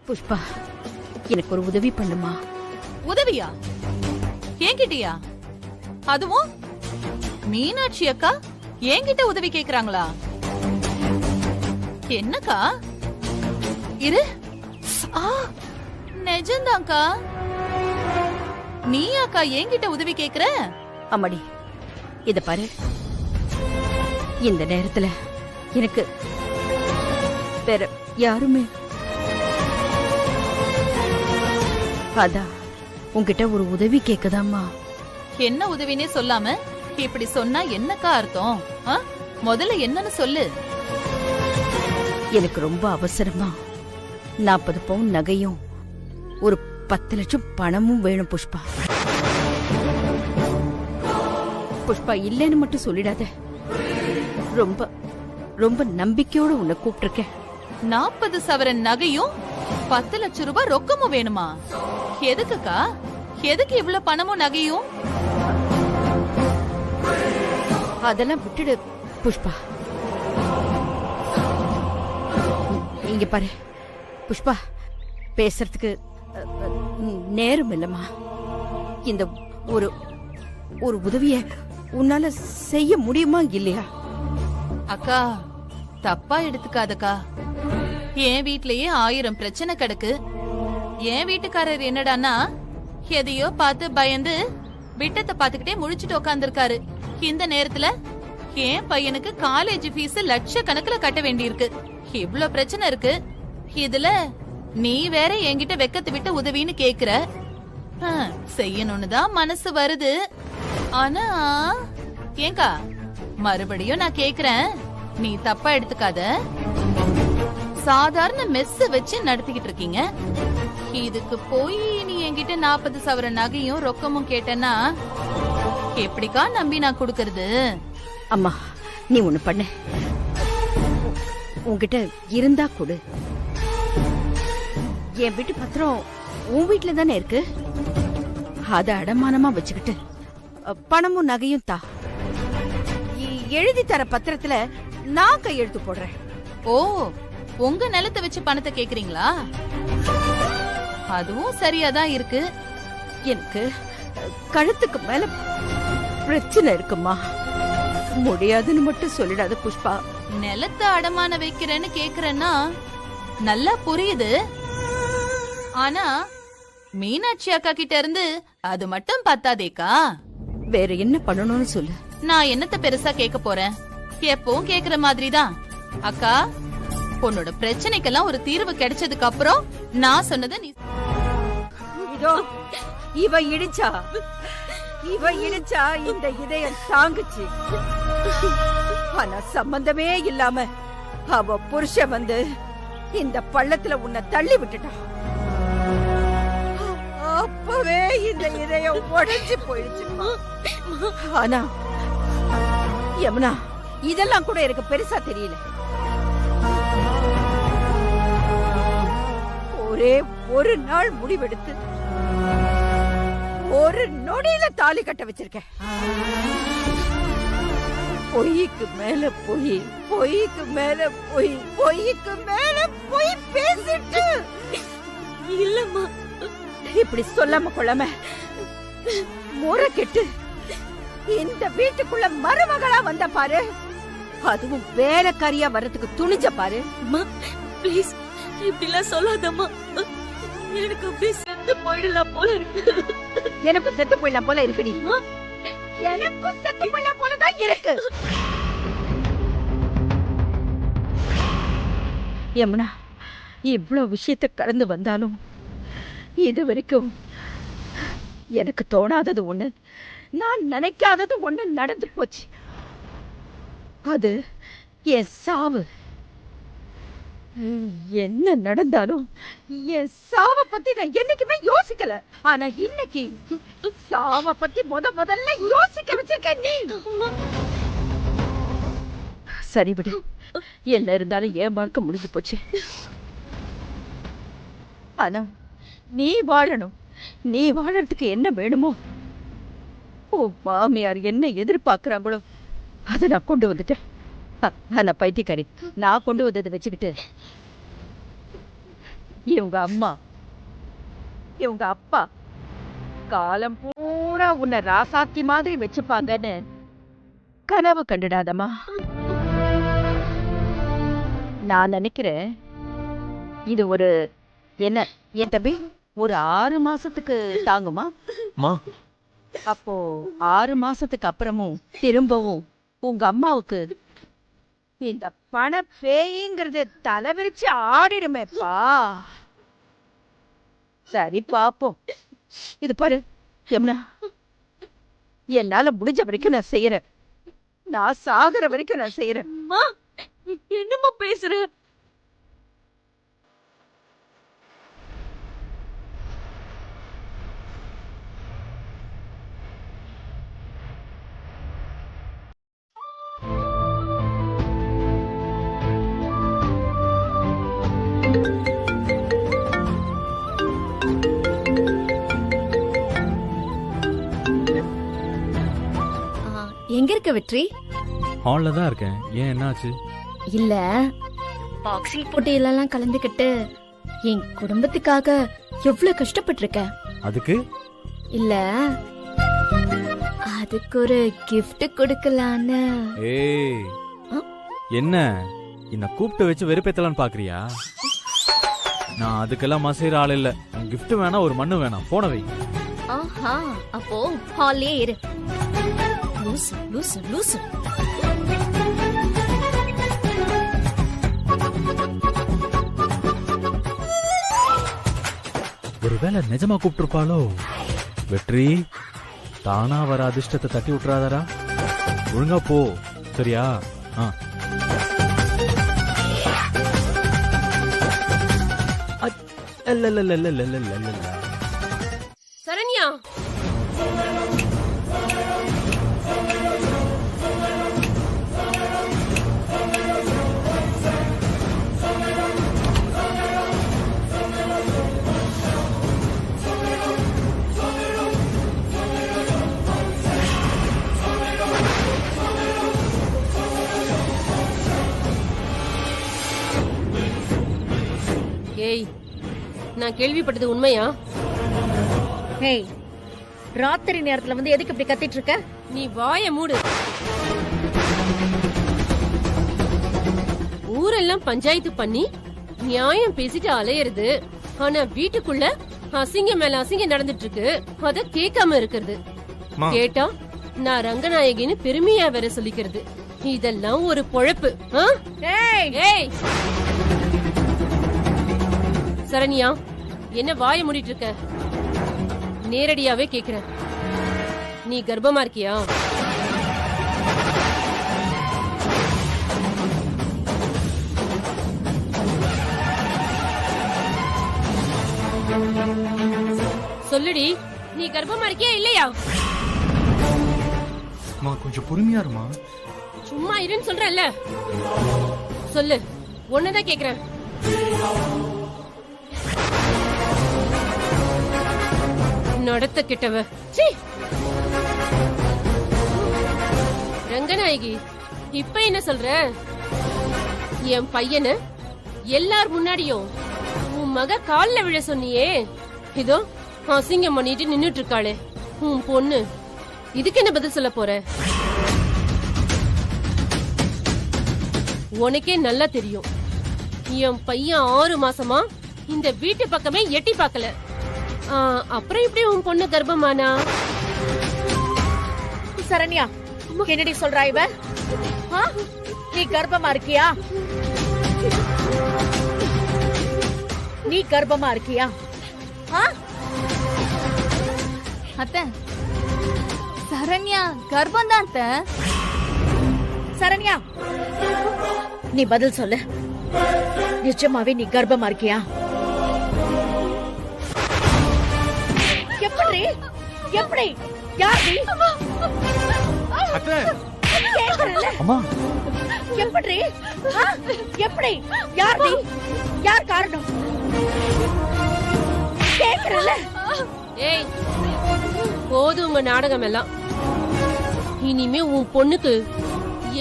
புஷ்பா, எனக்கு ஒரு உதவி பண்ணுமா? உதவியா? என்கிட்டயா? அதுவும் மீனாட்சி அக்கா என்கிட்ட உதவி கேக்குறாங்களா? என்னக்கா? இரு. நிஜம்தான்க்கா. நீ அக்கா என்கிட்ட உதவி கேக்குற? அம்மாடி, இத பாரு. இந்த நேரத்துல எனக்கு வேற யாருமே, அதான் உன்கிட்ட ஒரு உதவி கேக்குதாம்மா. என்ன உதவினே சொல்லாம இப்படி சொன்னா என்னக்கா அர்த்தம்? முதல்ல என்னன்னு சொல்லு. எனக்கு ரொம்ப அவசரமா 40 பவுன் நகையும் ஒரு 10 லட்சம் பணமும் வேணும் புஷ்பா. புஷ்பா, இல்லைன்னு மட்டும் சொல்லிடாத. ரொம்ப ரொம்ப நம்பிக்கையோட உன்னை கூப்பிட்டிருக்கேன். 40 சவரன் நகையும் 10 லட்சம் ரூபாய் ரொக்கமும் வேணுமா? எதுக்குக்கா? எதுக்கு இவ்வளவு பணமும் நகையும்? அதெல்லாம் விட்டுடு புஷ்பா. இங்க பாரு புஷ்பா, பேசுறதுக்கு நேரம் இல்லம்மா. இந்த ஒரு ஒரு உதவிய உன்னால செய்ய முடியுமா இல்லையா? அக்கா, தப்பா எடுத்துக்காதக்கா. என் வீட்லயே 1000 பிரச்சனை கிடக்கு. என் வீட்டுக்காரர் என்னடான்னா எதையோ பார்த்து பயந்து விட்டத்தை பாத்துக்கிட்டே முழிச்சிட்டு உட்கார்ந்துருக்காரு. இந்த நேரத்துல என் பையனுக்கு காலேஜ் ஃபீஸ் லட்சக்கணக்குல கட்ட வேண்டியிருக்கு. இவ்ளோ பிரச்சனை இருக்கு. இதுல நீ வேற என்கிட்ட வெக்கத்து விட்டு உதவின்னு கேக்குற. செய்யணும்னு தான் மனசு வருது. ஆனா ஏங்கா, மறுபடியும் நான் கேக்குறேன், நீ தப்பா எடுத்துக்காத. சாதாரண மெஸ் வச்சு நடத்திக்கிட்டு இருக்கீங்க. இதுக்கு போய் நீ என்கிட்ட 40 சவரன் நகையும் ரொக்கமும் கேட்டனா எப்படிக்கா நம்பி நான் கொடுக்கறது? அம்மா, நீ ஒண்ணு பண்ணு. உன்கிட்ட இருந்தா கொடு. என் வீட்டு பத்திரம் உன் வீட்டுல தானே இருக்கு. அத அடமானமா வச்சுக்கிட்டு பணமும் நகையும் தா. எழுதி தர பத்திரத்துல நான் கையெழுத்து போடுறேன். ஓ, உங்க நிலத்தை வச்சு பணத்தை கேக்குறீங்களா? அதுவும் சரியாதான் இருக்கு. எனக்கு கழுத்துக்கு மேல பிரச்சனை இருக்குமா. முடியாதுன்னு மட்டும் சொல்லிடாத புஷ்பா. நிலத்தை அடமான வைக்கிறேன்னு கேக்குறேன்னா நல்லா புரியுது. ஆனா மீனாட்சி அக்கா கிட்ட இருந்து அது மட்டும் பத்தாதேக்கா. வேற என்ன பண்ணணும்னு சொல்லு. நான் என்னத்த பெருசா கேட்க போறேன்? எப்பவும் கேக்குற மாதிரிதான். அக்கா, உன்னோட பிரச்சனைக்கெல்லாம் ஒரு தீர்வு கிடைச்சதுக்கு அப்புறம் நான் சொன்னது நீ. இதோ இவ இடிச்சா இந்த இதயம் தாங்குச்சு. ஆனா சம்பந்தமே இல்லாம அவ புருஷன் வந்து இந்த பள்ளத்துல உன்னை தள்ளி விட்டுட்டான். அப்பவே இந்த இதயம் உடைஞ்சு போயிடுச்சு. ஆனா யமுனா, இதெல்லாம் கூட எனக்கு பெருசா தெரியல. ஒரே ஒரு நாள் முடிவெடுத்து ஒரு நொடியில தாலி கட்ட வச்சிருக்கேன். பொய்க்கு மேல பொய், பொய்க்கு மேல பொய், பொய்க்கு மேல பொய் பேசிட்டு இல்லம்மா இப்படி சொல்லாம கொள்ளாம முறை கெட்டு இந்த வீட்டுக்குள்ள மருமகளா வந்த பாரு. அதுவும் வேலைக்காரியா வர்றதுக்கு துணிஞ்ச பாரு. ப்ளீஸ் இப்படிலாம் சொல்லாதம்மா. எனக்கு அப்படியே செத்து போயிடலாம் போல இருக்கு. எனக்கும் செத்து போயிடலாம் போல இருக்குடி. எனக்கும் செத்து போயிடலாம் போலதான் இருக்கு. யமுனா, இவ்வளவு விஷயத்தை கடந்து வந்தாலும் இது வரைக்கும் எனக்கு தோணாதது ஒண்ணு, நான் நினைக்காதது ஒண்ணு நடந்து போச்சு. அது என் சாவு. என்ன நடந்தாலும் என் சாவ பத்தி நான் என்னைக்குமே யோசிக்கல. ஆனா இன்னைக்கு சாவ பத்தி முதல்ல யோசிக்க வச்சிருக்கேன் நீ. சரி விடு, என்ன இருந்தாலும் ஏன் வாழ்க்கை முடிஞ்சு போச்சு. ஆனா நீ வாழணும். நீ வாழறதுக்கு என்ன வேணுமோ, ஓ மாமியார் என்ன எதிர்பார்க்கிறாங்களோ அதை நான் கொண்டு வந்துட்டேன். அந்த பைத்தியக்காரி நான் கொண்டு வந்ததை வச்சுக்கிட்டு இவங்க அம்மா இவங்க அப்பா காலம் பூரா உன்னை ராசாத்தி மாதிரி வச்சுப்பாங்கன்னு கனவு கண்டுடாதம்மா. நான் நினைக்கிறேன் இது ஒரு என்ன என் தம்பி ஒரு 6 மாசத்துக்கு தாங்குமா? அப்போ 6 மாசத்துக்கு அப்புறமும் திரும்பவும் உங்க அம்மாவுக்கு இந்த பண பேய்ங்கிறது தலைவிரிச்சு ஆடிடுமேப்பா. சரி பாப்போம். இது பாரு யமுனா, என்னால முடிஞ்ச வரைக்கும் நான் செய்யறேன். நான் சாகுற வரைக்கும் நான் செய்யறேன். என்னம்மா பேசுற? எங்க இருக்க வெற்றி? ஹால்ல தான் இருக்கேன். ஏன் என்னாச்சு? இல்ல, பாக்ஸிங் போட்டியிலலாம் கலந்துக்கிட்டு என் குடும்பத்துக்காக எவ்வளவு கஷ்டப்பட்டிருக்கேன். அதுக்கு இல்ல, அதுக்கு ஒரு கிஃப்ட் கொடுக்கலான்னு. ஏய், என்ன என்ன கூப்பிட்டு வச்சு வெறுப்பேத்தலான்னு பாக்குறியா? நான் அதுக்கெல்லாம் மசைற ஆள் இல்ல. கிஃப்ட் வேணா, ஒரு மண்ணு வேணாம். போன வை. ஆஹா, அப்போ ஹால்லே இரு. லூசு லூசு லூசு. ஒருவேளை நிஜமா கூப்பிட்டுருப்பாளோ? வெற்றி, தானா வர அதிர்ஷ்டத்தை தட்டி விட்டுறாதரா. ஒழுங்கா போ, சரியா? சரண்யா, ஏய், நான் கேள்விப்பட்டது உண்மையா? ஹேய், ராத்திரி நேரத்துல வந்து எதுக்கு இப்படி கத்திட்டு இருக்க? நீ வாய மூடு. ஊரெல்லாம் பஞ்சாயத்து பண்ணி நியாயம் பேசிட்டு அலையிறது, ஆனா வீட்டுக்குள்ள அசிங்க மேல அசிங்கம் நடந்துட்டு இருக்கு. அத கேட்காம இருக்கிறது. கேட்டா நான் ரங்கநாயகின்னு பெருமையா வேற சொல்லிக்கிறது. இதெல்லாம் ஒரு பொழப்பு. ஏய் சரண்யா, என்ன வாய மூடிட்டு இருக்க? நேரடியாவே கேக்குறேன், நீ கர்ப்பமா இருக்கியா? சொல்லுடி, நீ கர்ப்பமா இருக்கியா இல்லையா? கொஞ்சம் பொறுமையா இருமா. சும்மா இருன்னு சொல்றேன்ல. சொல்லு, ஒன்னதான் கேக்குறேன். நடத்த கிட்டவ. ரங்கநாயகி, இப்ப என்ன சொல்ற? என் பையனை எல்லார் முன்னாடியும் உன் மக கால்ல விழ சொன்னியே, இதோ அசிங்கம் பண்ணிட்டு நின்னுட்டு இருக்காளே உன் பொண்ணு. இதுக்கு என்ன பதில் சொல்ல போற? உனக்கே நல்லா தெரியும், என் பையன் 6 மாசமா இந்த வீட்டு பக்கமே எட்டி பார்க்கல. அப்புறம் இப்படி உன் பொண்ணு கர்ப்பமானா? சரண்யா, என்னடி சொல்றா இவ? நீ கர்ப்பமா இருக்கியா? நீ கர்ப்பமா இருக்கியா? அத்தை, சரண்யா கர்ப்பம் தான் அத்தை. சரண்யா, நீ பதில் சொல்லு. நிஜமாவே நீ கர்ப்பமா இருக்கியா? எப்படி எப்படி யார் நீ? அத்தை, கேக்குறல? அம்மா, எப்படி எப்படி யார் நீ? யார் காரணம்? கேக்குறல? ஏய், போதும் உங்க நாடகம் எல்லாம். இனிமே உன் பொண்ணுக்கு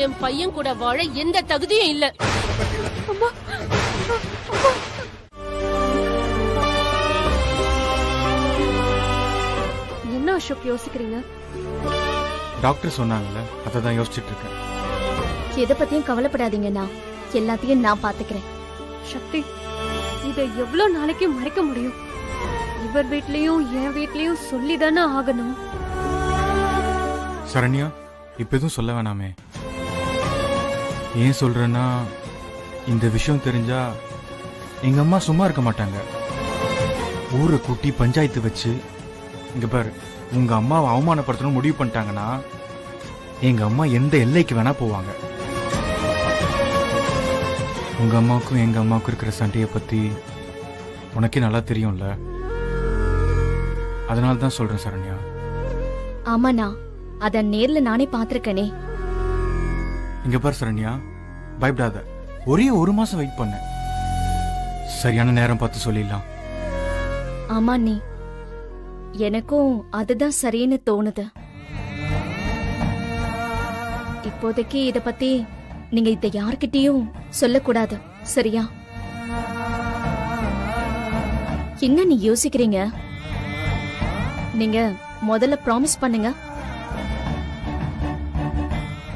என் பையன் கூட வாழ எந்த தகுதியும் இல்ல. என்ன அசோக் யோசிக்கிறீங்க? டாக்டர் சொன்னாங்கல்ல, அதை தான் யோசிச்சுட்டு இருக்கேன். எதை பத்தியும் கவலைப்படாதீங்கண்ணா, எல்லாத்தையும் நான் பாத்துக்கிறேன். சக்தி, இதை எவ்வளவு நாளைக்கு மறைக்க முடியும்? இவர் வீட்லயும் என் வீட்லயும் சொல்லிதானே ஆகணும். சரண்யா, இப்ப எதுவும் சொல்ல வேணாமே. ஏன் சொல்றேன்னா, இந்த விஷயம் தெரிஞ்சா எங்க அம்மா சும்மா இருக்க மாட்டாங்க. ஊரை கூட்டி பஞ்சாயத்து வச்சு, இங்க பாரு, உங்க அம்மாவை அவமானப்படுத்தணும் முடிவு பண்ணிட்டாங்கன்னா எங்க அம்மா எந்த எல்லைக்கு வேணா போவாங்க. உங்க அம்மாவுக்கும் எங்க அம்மாவுக்கும் இருக்கிற சண்டையை பத்தி உனக்கே நல்லா தெரியும்ல. அதனால தான் சொல்றேன் சரண்யா. ஆமாண்ணா, அத நேர்ல நானே பாத்திருக்கேனே. இங்க பாரு சரண்யா, பயப்படாத. ஒரே 1 மாசம் வெயிட் பண்ண, சரியான நேரம் பார்த்து சொல்லிடலாம். ஆமா நீ, எனக்கும் அதுதான் சரின்னு தோணுது. இப்போதைக்கு இத பத்தி நீங்க இத யார்கிட்டயும் சொல்லக்கூடாது, சரியா? என்ன நீ யோசிக்கிறீங்க? நீங்க முதல்ல ப்ராமிஸ் பண்ணுங்க,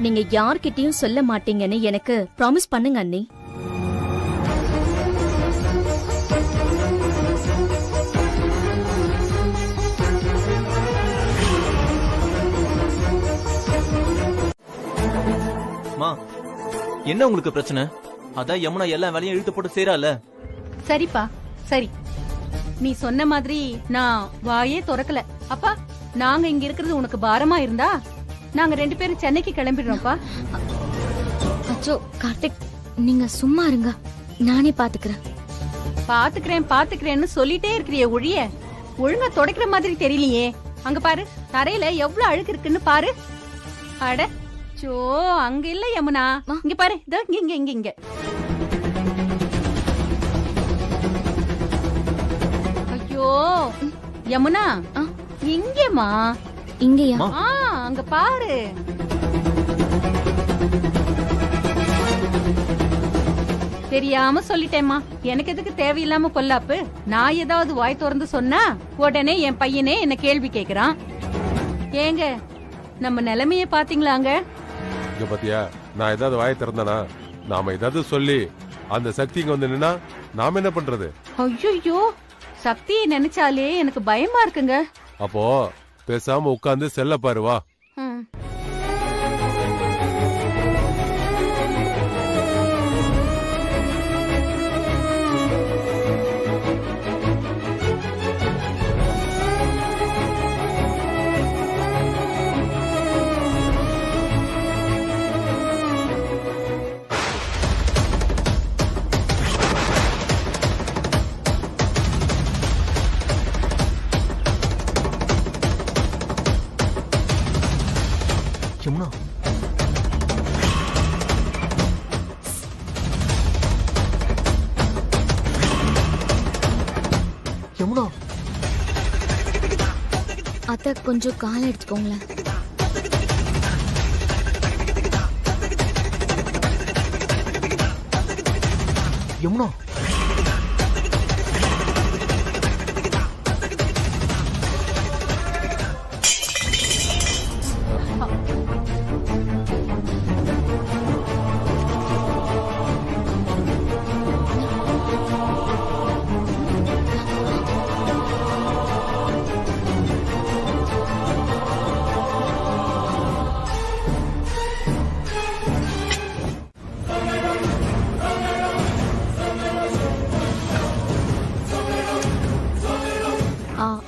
நீங்க யார்கிட்டயும் சொல்ல மாட்டீங்கன்னு எனக்கு ப்ராமிஸ் பண்ணுங்க அண்ணி. மா, என்ன உங்களுக்கு பிரச்சனை? அதான் யமுனா எல்லா வேலையும் இழுத்து போட்டு செய்யறால. சரிப்பா, சரி. நீ சொன்ன மாதிரி நான் வாயே திறக்கல. அப்பா, நாங்க இங்க இருக்கிறது உனக்கு பாரமா இருந்தா நாங்க 2 பேரும் சென்னைக்கு கிளம்பிடுறோம்ப்பா. அச்சோ கார்த்திக், நீங்க சும்மா இருங்க, நானே பாத்துக்கிறேன். பாத்துக்கிறேன்னு சொல்லிட்டே இருக்கிறியே ஒழிய ஒழுங்கா தொடக்கிற மாதிரி தெரியலையே. அங்க பாரு, தரையில எவ்வளவு அழுக்கு இருக்குன்னு பாரு. அட சோ, அங்க இல்ல யமுனா, இங்க பாரு, இதோ இங்க இங்க இங்க. ஐயோ யமுனா, இங்கேமா. இங்கயா? அங்க பாரு. தெரியாம சொல்லிட்டேம்மா. எனக்கு எதுக்கு தேவையில்லாம பொல்லாப்பு? நான் ஏதாவது வாய் திறந்து சொன்னா உடனே என் பையனே என்ன கேள்வி கேக்குறான். ஏங்க, நம்ம நிலைமைய பாத்தீங்களாங்க? இங்க பாத்தியா, நான் ஏதாவது வாயை திறந்தானா? நாம ஏதாவது சொல்லி அந்த சக்தி இங்க வந்து நின்னா நாம என்ன பண்றது? ஐயோ, சக்தியை நினைச்சாலே எனக்கு பயமா இருக்குங்க. அப்போ பேசாம உட்கார்ந்து செல்ல பாரு, வா. யமுனா, யமுனா. அத்த கொஞ்சம் கால எடுத்துக்கோங்களேன். யமுனா,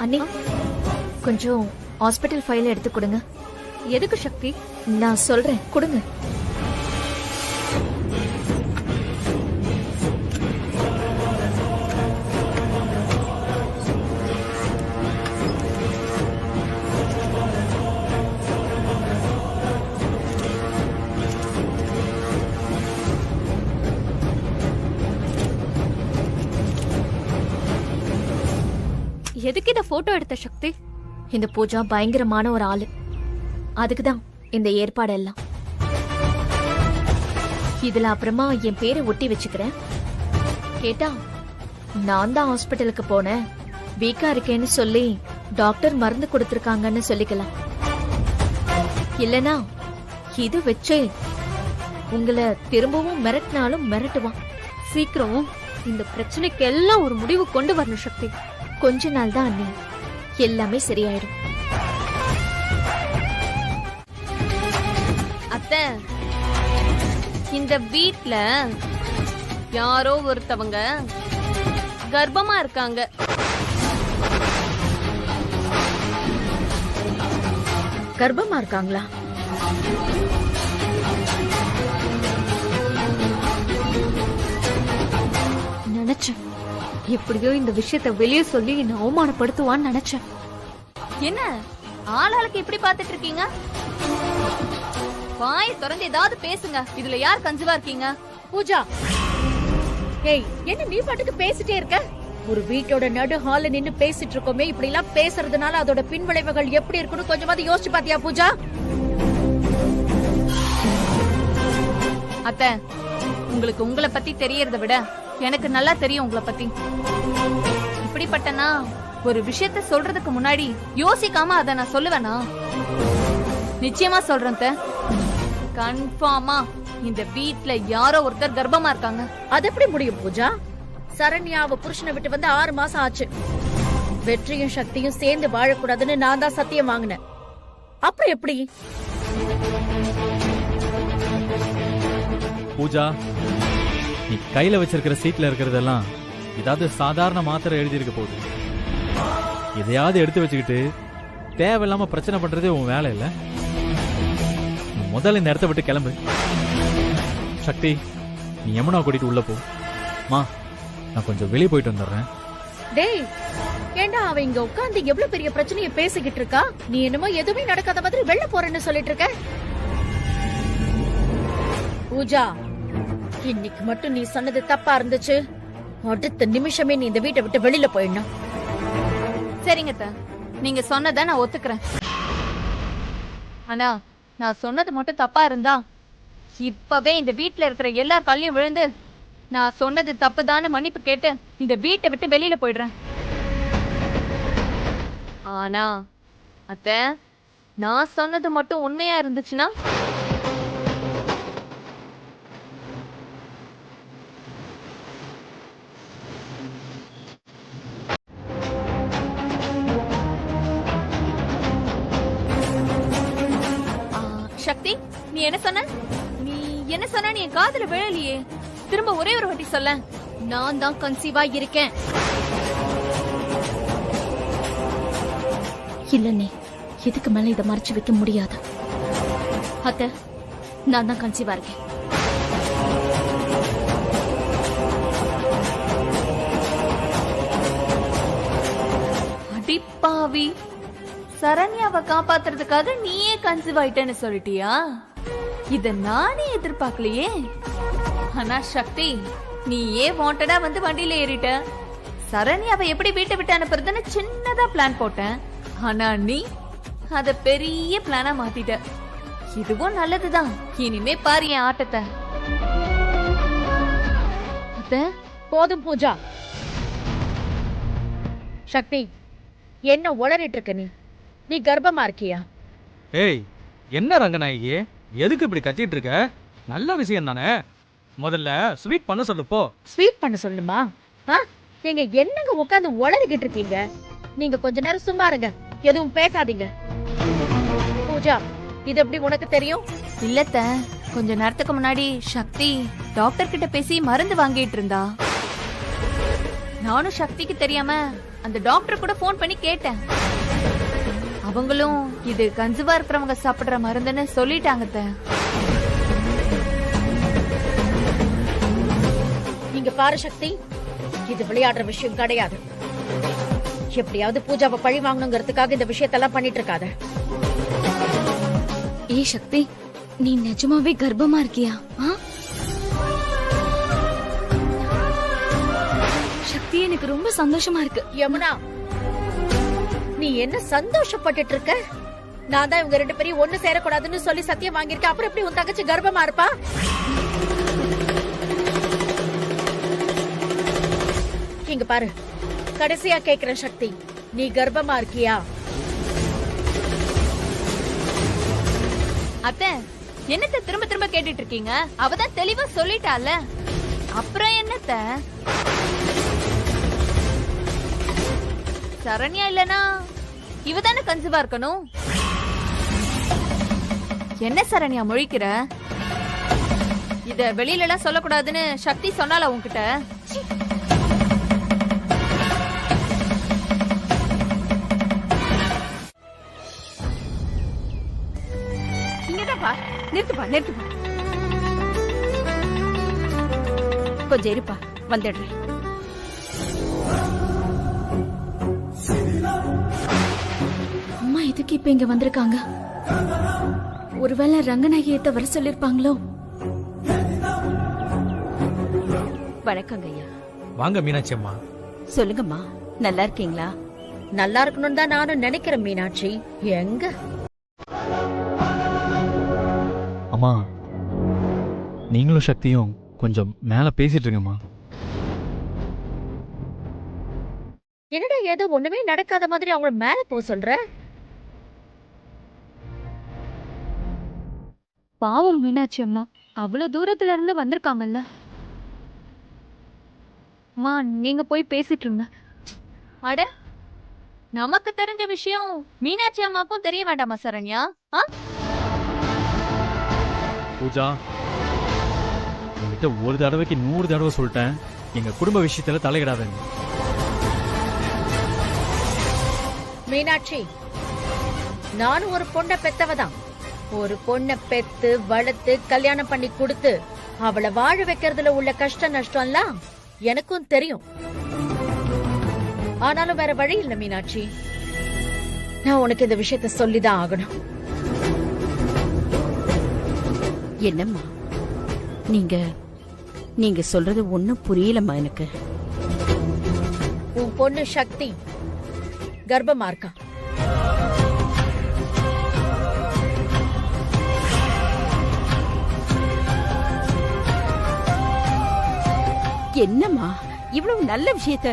அண்ணி, கொஞ்சம் ஹாஸ்பிட்டல் ஃபைல் எடுத்து கொடுங்க. எதுக்கு சக்தி? நான் சொல்றேன், கொடுங்க. எதுக்கு இத போட்டோ எடுத்த சக்தி? இந்த பூஜா பயங்கரமான ஒரு ஆளு, அதுக்குதான் இந்த ஏற்பாடு எல்லாம். இதுல அப்புறமா என் பேரை ஒட்டி வச்சுக்கிறேன். கேட்டா நான் தான் ஹாஸ்பிட்டலுக்கு போனேன், வீக்கா இருக்கேன்னு சொல்லி டாக்டர் மருந்து கொடுத்திருக்காங்கன்னு சொல்லிக்கலாம். இல்லனா இது வச்சே உங்களை திரும்பவும் மிரட்டினாலும் மிரட்டுவான். சீக்கிரம் இந்த பிரச்சனைக்கு எல்லாம் ஒரு முடிவு கொண்டு வரணும் சக்தி. கொஞ்ச நாள் தான் அண்ணி, எல்லாமே சரியாயிடும். அத்தை, இந்த வீட்ல யாரோ ஒருத்தவங்க கர்ப்பமா இருக்காங்க. கர்ப்பமா இருக்காங்களா? நினைச்சேன் எப்படியோ இந்த விஷயத்தை வெளியே சொல்லி என்ன அவமானப்படுத்துவான்னு நினைச்சேன். என்ன ஆளாளுக்கு இப்படி பாத்துட்டு இருக்கீங்க? வாயை திறந்து ஏதாவது பேசுங்க. இதுல யார் கன்சீவா இருக்கீங்க? பூஜா, ஏய், என்ன நீ பாட்டுக்கு பேசிட்டே இருக்க? ஒரு வீட்டோட நடு ஹால்ல நின்னு பேசிட்டு இருக்கோமே, இப்படி எல்லாம் பேசுறதுனால அதோட பின்விளைவுகள் எப்படி இருக்குன்னு கொஞ்சமாவது யோசிச்சு பாத்தியா பூஜா? அத்தை, உங்களுக்கு உங்களை பத்தி தெரியறத விட எனக்கு நல்லா தெரியும் உங்களை பத்தி. இப்படிப்பட்டனா ஒரு விஷயத்த சொல்றதுக்கு முன்னாடி யோசிக்காம அத நான் சொல்லுவேனா? நிச்சயமா சொல்றேன் அத்தை. கன்ஃபார்மா இந்த வீட்ல யாரோ ஒருத்தர் கர்ப்பமா இருக்காங்க. அது எப்படி முடியும் பூஜா? சரண்யாவை புருஷனை விட்டு வந்து 6 மாசம் ஆச்சு. வெற்றியும் சக்தியும் சேர்ந்து வாழக்கூடாதுன்னு நான் தான் சத்தியம் வாங்கினேன். அப்புறம் எப்படி? பூஜா, நீ கையில வச்சிருக்கிற சீட்ல இருக்கிறதெல்லாம் ஏதாவது சாதாரண மாத்திரை எழுதி இருக்க போகுது. எதையாவது எடுத்து வச்சுக்கிட்டு தேவையில்லாம பிரச்சனை பண்றதே உன் வேலை இல்ல. நீ முதல்ல இந்த இடத்த விட்டு கிளம்பு. சக்தி, நீ யமுனா கூட்டிட்டு உள்ள போ. மா, நான் கொஞ்சம் வெளியே போயிட்டு வந்துடுறேன். டேய், ஏண்டா அவ இங்க உட்கார்ந்து எவ்வளவு பெரிய பிரச்சனையை பேசிக்கிட்டு இருக்கா? நீ என்னமோ எதுவுமே நடக்காத மாதிரி வெளில போறேன்னு சொல்லிட்டு இருக்க. பூஜா, இன்னைக்கு மட்டும் நீ சொன்னது தப்பா இருந்துச்சு. அடுத்த நிமிஷமே நீ இந்த வீட்டை விட்டு வெளியில போயிடணும். சரிங்க அத்தை, நீங்க சொன்னதை நான் ஒத்துக்கிறேன். ஆனா நான் சொன்னது மட்டும் தப்பா இருந்தா இப்பவே இந்த வீட்ல இருக்கிற எல்லா காலையும் விழுந்து நான் சொன்னது தப்புதான்னு மன்னிப்பு கேட்டு இந்த வீட்டை விட்டு வெளியில போயிடுறேன். ஆனா அத்தை, நான் சொன்னது மட்டும் உண்மையா இருந்துச்சுன்னா சக்தி, நீ என்ன சொன்ன? நீ என்ன சொன்ன? நீ என் காதுல விழலையே. திரும்ப ஒரே ஒரு வாட்டி சொல்ல. நான் தான் கன்சீவா இருக்கேன். இல்ல, நீ இதுக்கு மேல இதை மறைச்சு வைக்க முடியாது. அத்தை, நான் தான் கன்சீவா இருக்கேன். அடிப்பாவி, சரண்யாவை காப்பாத்துறதுக்காக நீயே கன்சீவ் ஆயிட்டேன்னு சொல்லிட்டியா? இத நானே எதிர்பார்க்கலையே. ஆனா சக்தி, நீயே வாண்டடா வந்து வண்டியில ஏறிட்ட. சரண்யாவை எப்படி வீட்டை விட்டு அனுப்புறதுன்னு சின்னதா பிளான் போட்டேன். ஆனா நீ அத பெரிய பிளானா மாத்திட்ட. இதுவும் நல்லதுதான். இனிமே பாரு என் ஆட்டத்தை. போதும் பூஜா. சக்தி, என்ன உளறிட்டு இருக்க நீ? நீ கர்ப்பமா இருக்கியா? ஏய், என்ன ரங்கநாயகி, எதுக்கு இப்படி கத்திட்டு இருக்க? நல்ல விஷயம் தானே. முதல்ல ஸ்வீட் பண்ண சொல்லு போ. ஸ்வீட் பண்ண சொல்லுமா? நீங்க என்னங்க உட்காந்து உளறிக்கிட்டு இருக்கீங்க? நீங்க கொஞ்ச நேரம் சும்மா இருங்க, எதுவும் பேசாதீங்க. பூஜா, இது எப்படி உனக்கு தெரியும்? இல்லத்த, கொஞ்ச நேரத்துக்கு முன்னாடி சக்தி டாக்டர் கிட்ட பேசி மருந்து வாங்கிட்டு இருந்தா. நானும் சக்திக்கு தெரியாம அந்த டாக்டர் கூட போன் பண்ணி கேட்டேன். அவங்களும் இது கன்சீவா இருக்கிறவங்க சாப்பிடுற மருந்துன்னு சொல்லிட்டாங்க. நீங்க பாரு சக்தி, இது விளையாடுற விஷயம் கிடையாது. எப்படியாவது பூஜாவை பழி வாங்கணுங்கிறதுக்காக இந்த விஷயத்தெல்லாம் பண்ணிட்டு இருக்காத. ஏய் சக்தி, நீ நிஜமாவே கர்ப்பமா இருக்கியா? சக்தி, எனக்கு ரொம்ப சந்தோஷமா இருக்கு. யமுனா, நீ என்ன சந்தோஷப்பட்டுட்டு இருக்க? நான் தான் இவங்க 2 பேரையும் ஒண்ணு சேரக்கூடாதுன்னு சொல்லி சத்தியம் வாங்கியிருக்கேன். அப்புறம் எப்படி உன் தங்கச்சி கர்ப்பமா இருப்பா? இங்க பாரு, கடைசியா கேக்குற சக்தி, நீ கர்ப்பமா இருக்கியா? அத்தை, என்னத்த திரும்ப திரும்ப கேட்டுட்டு இருக்கீங்க? அவதான் தெளிவா சொல்லிட்டால, அப்புறம் என்னத்த? சரண்யா இல்லனா இவதானே கன்சீவா இருக்கணும். என்ன சரண்யா முழிக்கிற? இத வெளியில எல்லாம் சொல்லக்கூடாதுன்னு சக்தி சொன்னால உன்கிட்ட? இங்கதான்ப்பா, நிறுத்துப்பா நிறுத்துப்பா. கொஞ்சம் இருப்பா, வந்துடுறேன். அம்மா எதுக்கு இப்ப இங்க வந்திருக்காங்க? ஒருவேளை ரங்கநாயகியத்தை வர சொல்லிருப்பாங்களோ? வணக்கங்க ஐயா. வாங்க மீனாட்சி அம்மா. சொல்லுங்கம்மா, நல்லா இருக்கீங்களா? நல்லா இருக்கணும்னு தான் நானும் நினைக்கிறேன் மீனாட்சி. எங்க அம்மா, நீங்களும் சக்தியும் கொஞ்சம் மேல பேசிட்டு இருக்கம்மா. என்னடா ஏதோ ஒண்ணுமே நடக்காத மாதிரி அவங்க மேல போக சொல்ற? பாவம் மீனாட்சி அம்மா, அவ்வளவு தூரத்துல இருந்து வந்திருக்காங்கல்ல. அம்மா, நீங்க போய் பேசிட்டு இருங்க. அட, நமக்கு தெரிஞ்ச விஷயம் மீனாட்சி அம்மாக்கும் தெரிய வேண்டாமா சரண்யா? பூஜா, உங்ககிட்ட ஒரு தடவைக்கு 100 தடவை சொல்லிட்டேன், எங்க குடும்ப விஷயத்துல தலையிடாதீங்க. மீனாட்சி, நானும் ஒரு பொண்ணை பெத்தவதான். ஒரு பொண்ணை பெத்து வளர்த்து கல்யாணம் பண்ணி கொடுத்து அவளை வாழ வைக்கிறதுல உள்ள கஷ்ட நஷ்டம்லாம் எனக்கும் தெரியும். ஆனாலும் வேற வழி இல்ல மீனாட்சி, நான் உனக்கு இந்த விஷயத்த சொல்லிதான் ஆகணும். என்னம்மா நீங்க சொல்றது ஒண்ணும் புரியலம்மா எனக்கு. உன் பொண்ணு சக்தி கர்ப்பமா இருக்கா. என்னம்மா இவ்வளவு நல்ல விஷயத்த?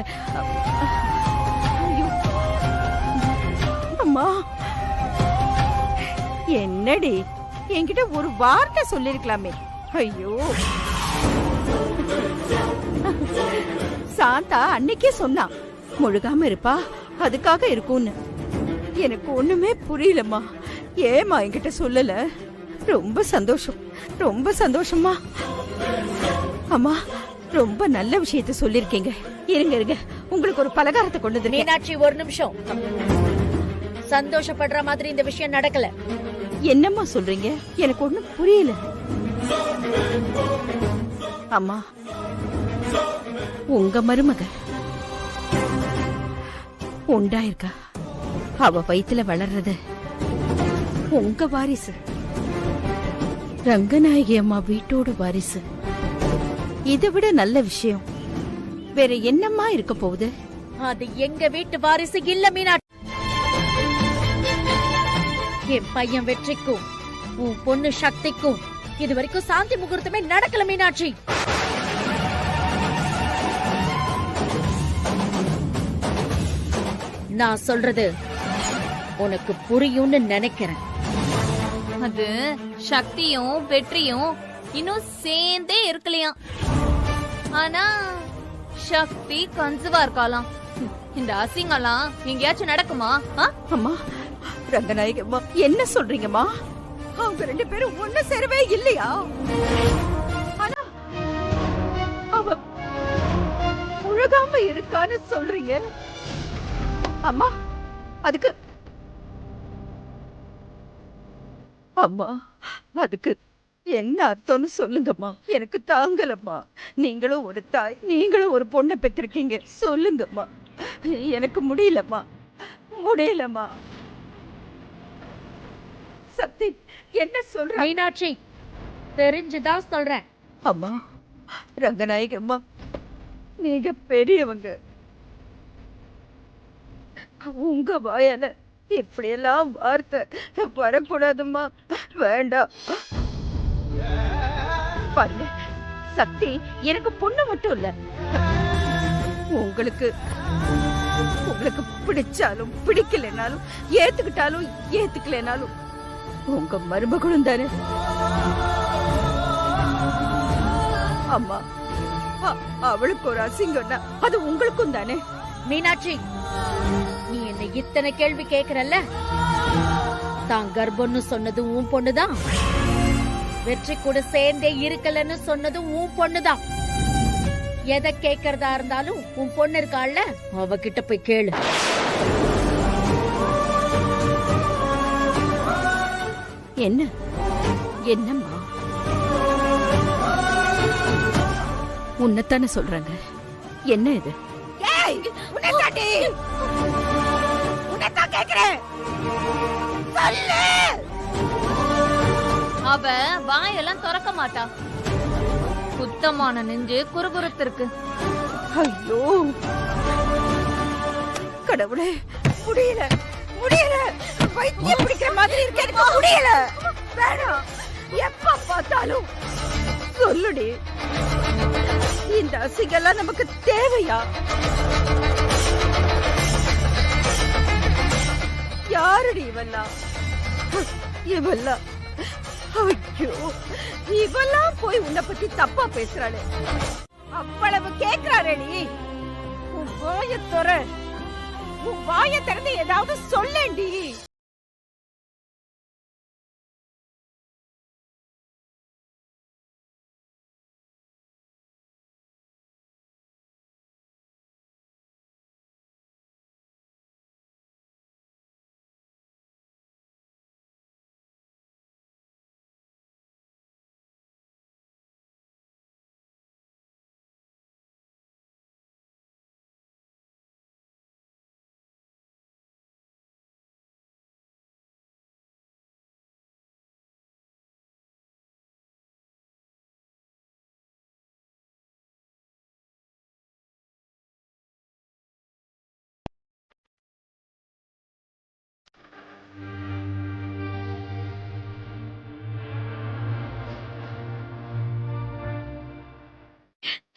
ஐயோ, அம்மா என்னடி, என்கிட்ட ஒரு வார்த்தை சொல்லிருக்கலாமே. ஐயோ, சாந்தா அன்னைக்கே சொன்னா முழுகாம இருப்பா, அதுக்காக இருக்கும்னு. எனக்கு ஒண்ணுமே புரியலம்மா. ஏமா என்கிட்ட சொல்லல? ரொம்ப சந்தோஷம், ரொம்ப சந்தோஷமா. அம்மா, ரொம்ப நல்ல விஷயத்த சொல்லிருக்கீங்க. இருங்க இருங்க, உங்களுக்கு ஒரு பலகாரத்தை கொண்டு வந்து. மீனாட்சி, ஒரு நிமிஷம். சந்தோஷப்படுற மாதிரி இந்த விஷயம் நடக்கல. என்னம்மா சொல்றீங்க? எனக்கு ஒண்ணும் புரியல. அம்மா, உங்க மருமக உண்டாயிருக்கா. அவ வயித்துல வளர்றது உங்க வாரிசு. ரங்கநாயகி அம்மா வீட்டோட வாரிசு. இதை விட நல்ல விஷயம் வேற என்னம்மா இருக்க போகுது? அது எங்க வீட்டு வாரிசு இல்ல மீனாட்சி. என் பையன் வெற்றிக்கும் உன் பொண்ணு சக்திக்கும் இது வரைக்கும் சாந்தி முகூர்த்தமே நடக்கல மீனாட்சி. நான் சொல்றது உனக்கு புரியும்னு நினைக்கிறேன். அது சக்தியும் வெற்றியும் இன்னும் சேர்ந்தே இருக்கலையாம். ஆனா சக்தி கன்சீவா இருக்காளாம். இந்த அசிங்கம்லாம் எங்கேயாச்சும் நடக்குமா? அம்மா, ரங்கநாயகி அம்மா என்ன சொல்றீங்கம்மா? அவங்க 2 பேரும் ஒண்ணு சேரவே இல்லையா? ஆனா அவ முழுகாம இருக்கான்னு சொல்றீங்க அம்மா. அதுக்கு அம்மா, அதுக்கு என்ன அர்த்தம்னு சொல்லுங்கம்மா. எனக்கு தாங்கலம்மா. நீங்களும் ஒரு தாய், நீங்களும் ஒரு பொண்ணை பெற்றிருக்கீங்க. சொல்லுங்கம்மா. எனக்கு முடியலம்மா, முடியலம்மா. சக்தி, என்ன சொல்ற? மீனாட்சி, தெரிஞ்சுதான் சொல்றேன். அம்மா, ரங்கநாயகி அம்மா, நீங்க பெரியவங்க. உங்க வாயால இப்படியெல்லாம் வார்த்தை வரக்கூடாதும்மா. வேண்டாம். பாருங்க சக்தி, எனக்கு பொண்ணு மட்டும் இல்ல, உங்களுக்கு உங்களுக்கு பிடிச்சாலும் பிடிக்கலனாலும் ஏத்துக்கிட்டாலும் ஏத்துக்கலனாலும் உங்க மருமகளும் தானே. அம்மா, அவளுக்கு ஒரு அசிங்கம்னா அது உங்களுக்கும் தானே. மீனாட்சி, நீ என்ன இத்தனை கேள்வி கேக்குறல்ல, தான் கர்ப்பம்னு சொன்னது உன் பொண்ணுதான், வெற்றி கூட சேர்ந்தே இருக்கலன்னு சொன்னது உன் பொண்ணுதான். எதை கேக்குறதா இருந்தாலும் உன் பொண்ணு இருக்காள்ல, அவகிட்ட போய் கேளு. என்ன என்னம்மா? உன்னைத்தானே சொல்றாங்க. என்ன இது? அவ வாயெல்லாம் திறக்க மாட்டா. குத்தமான நெஞ்சு குறுகுறுத்திருக்கு. ஐயோ கடவுளே, முடியல முடியல, வைத்தியம் பிடிக்கிற மாதிரி இருக்கு, எனக்கு முடியல. வேணாம், எப்ப பார்த்தாலும் சொல்லுடி, இந்த அசிங்கெல்லாம் நமக்கு தேவையா? யாருடி இவெல்லாம்? இவெல்லாம் ஐயோ, இவெல்லாம் போய் உன்னை பத்தி தப்பா பேசுறாளே, அவ்வளவு கேக்குறாரேடி. உன் வாயை தொற, உன் வாயை திறந்து ஏதாவது சொல்லேண்டி.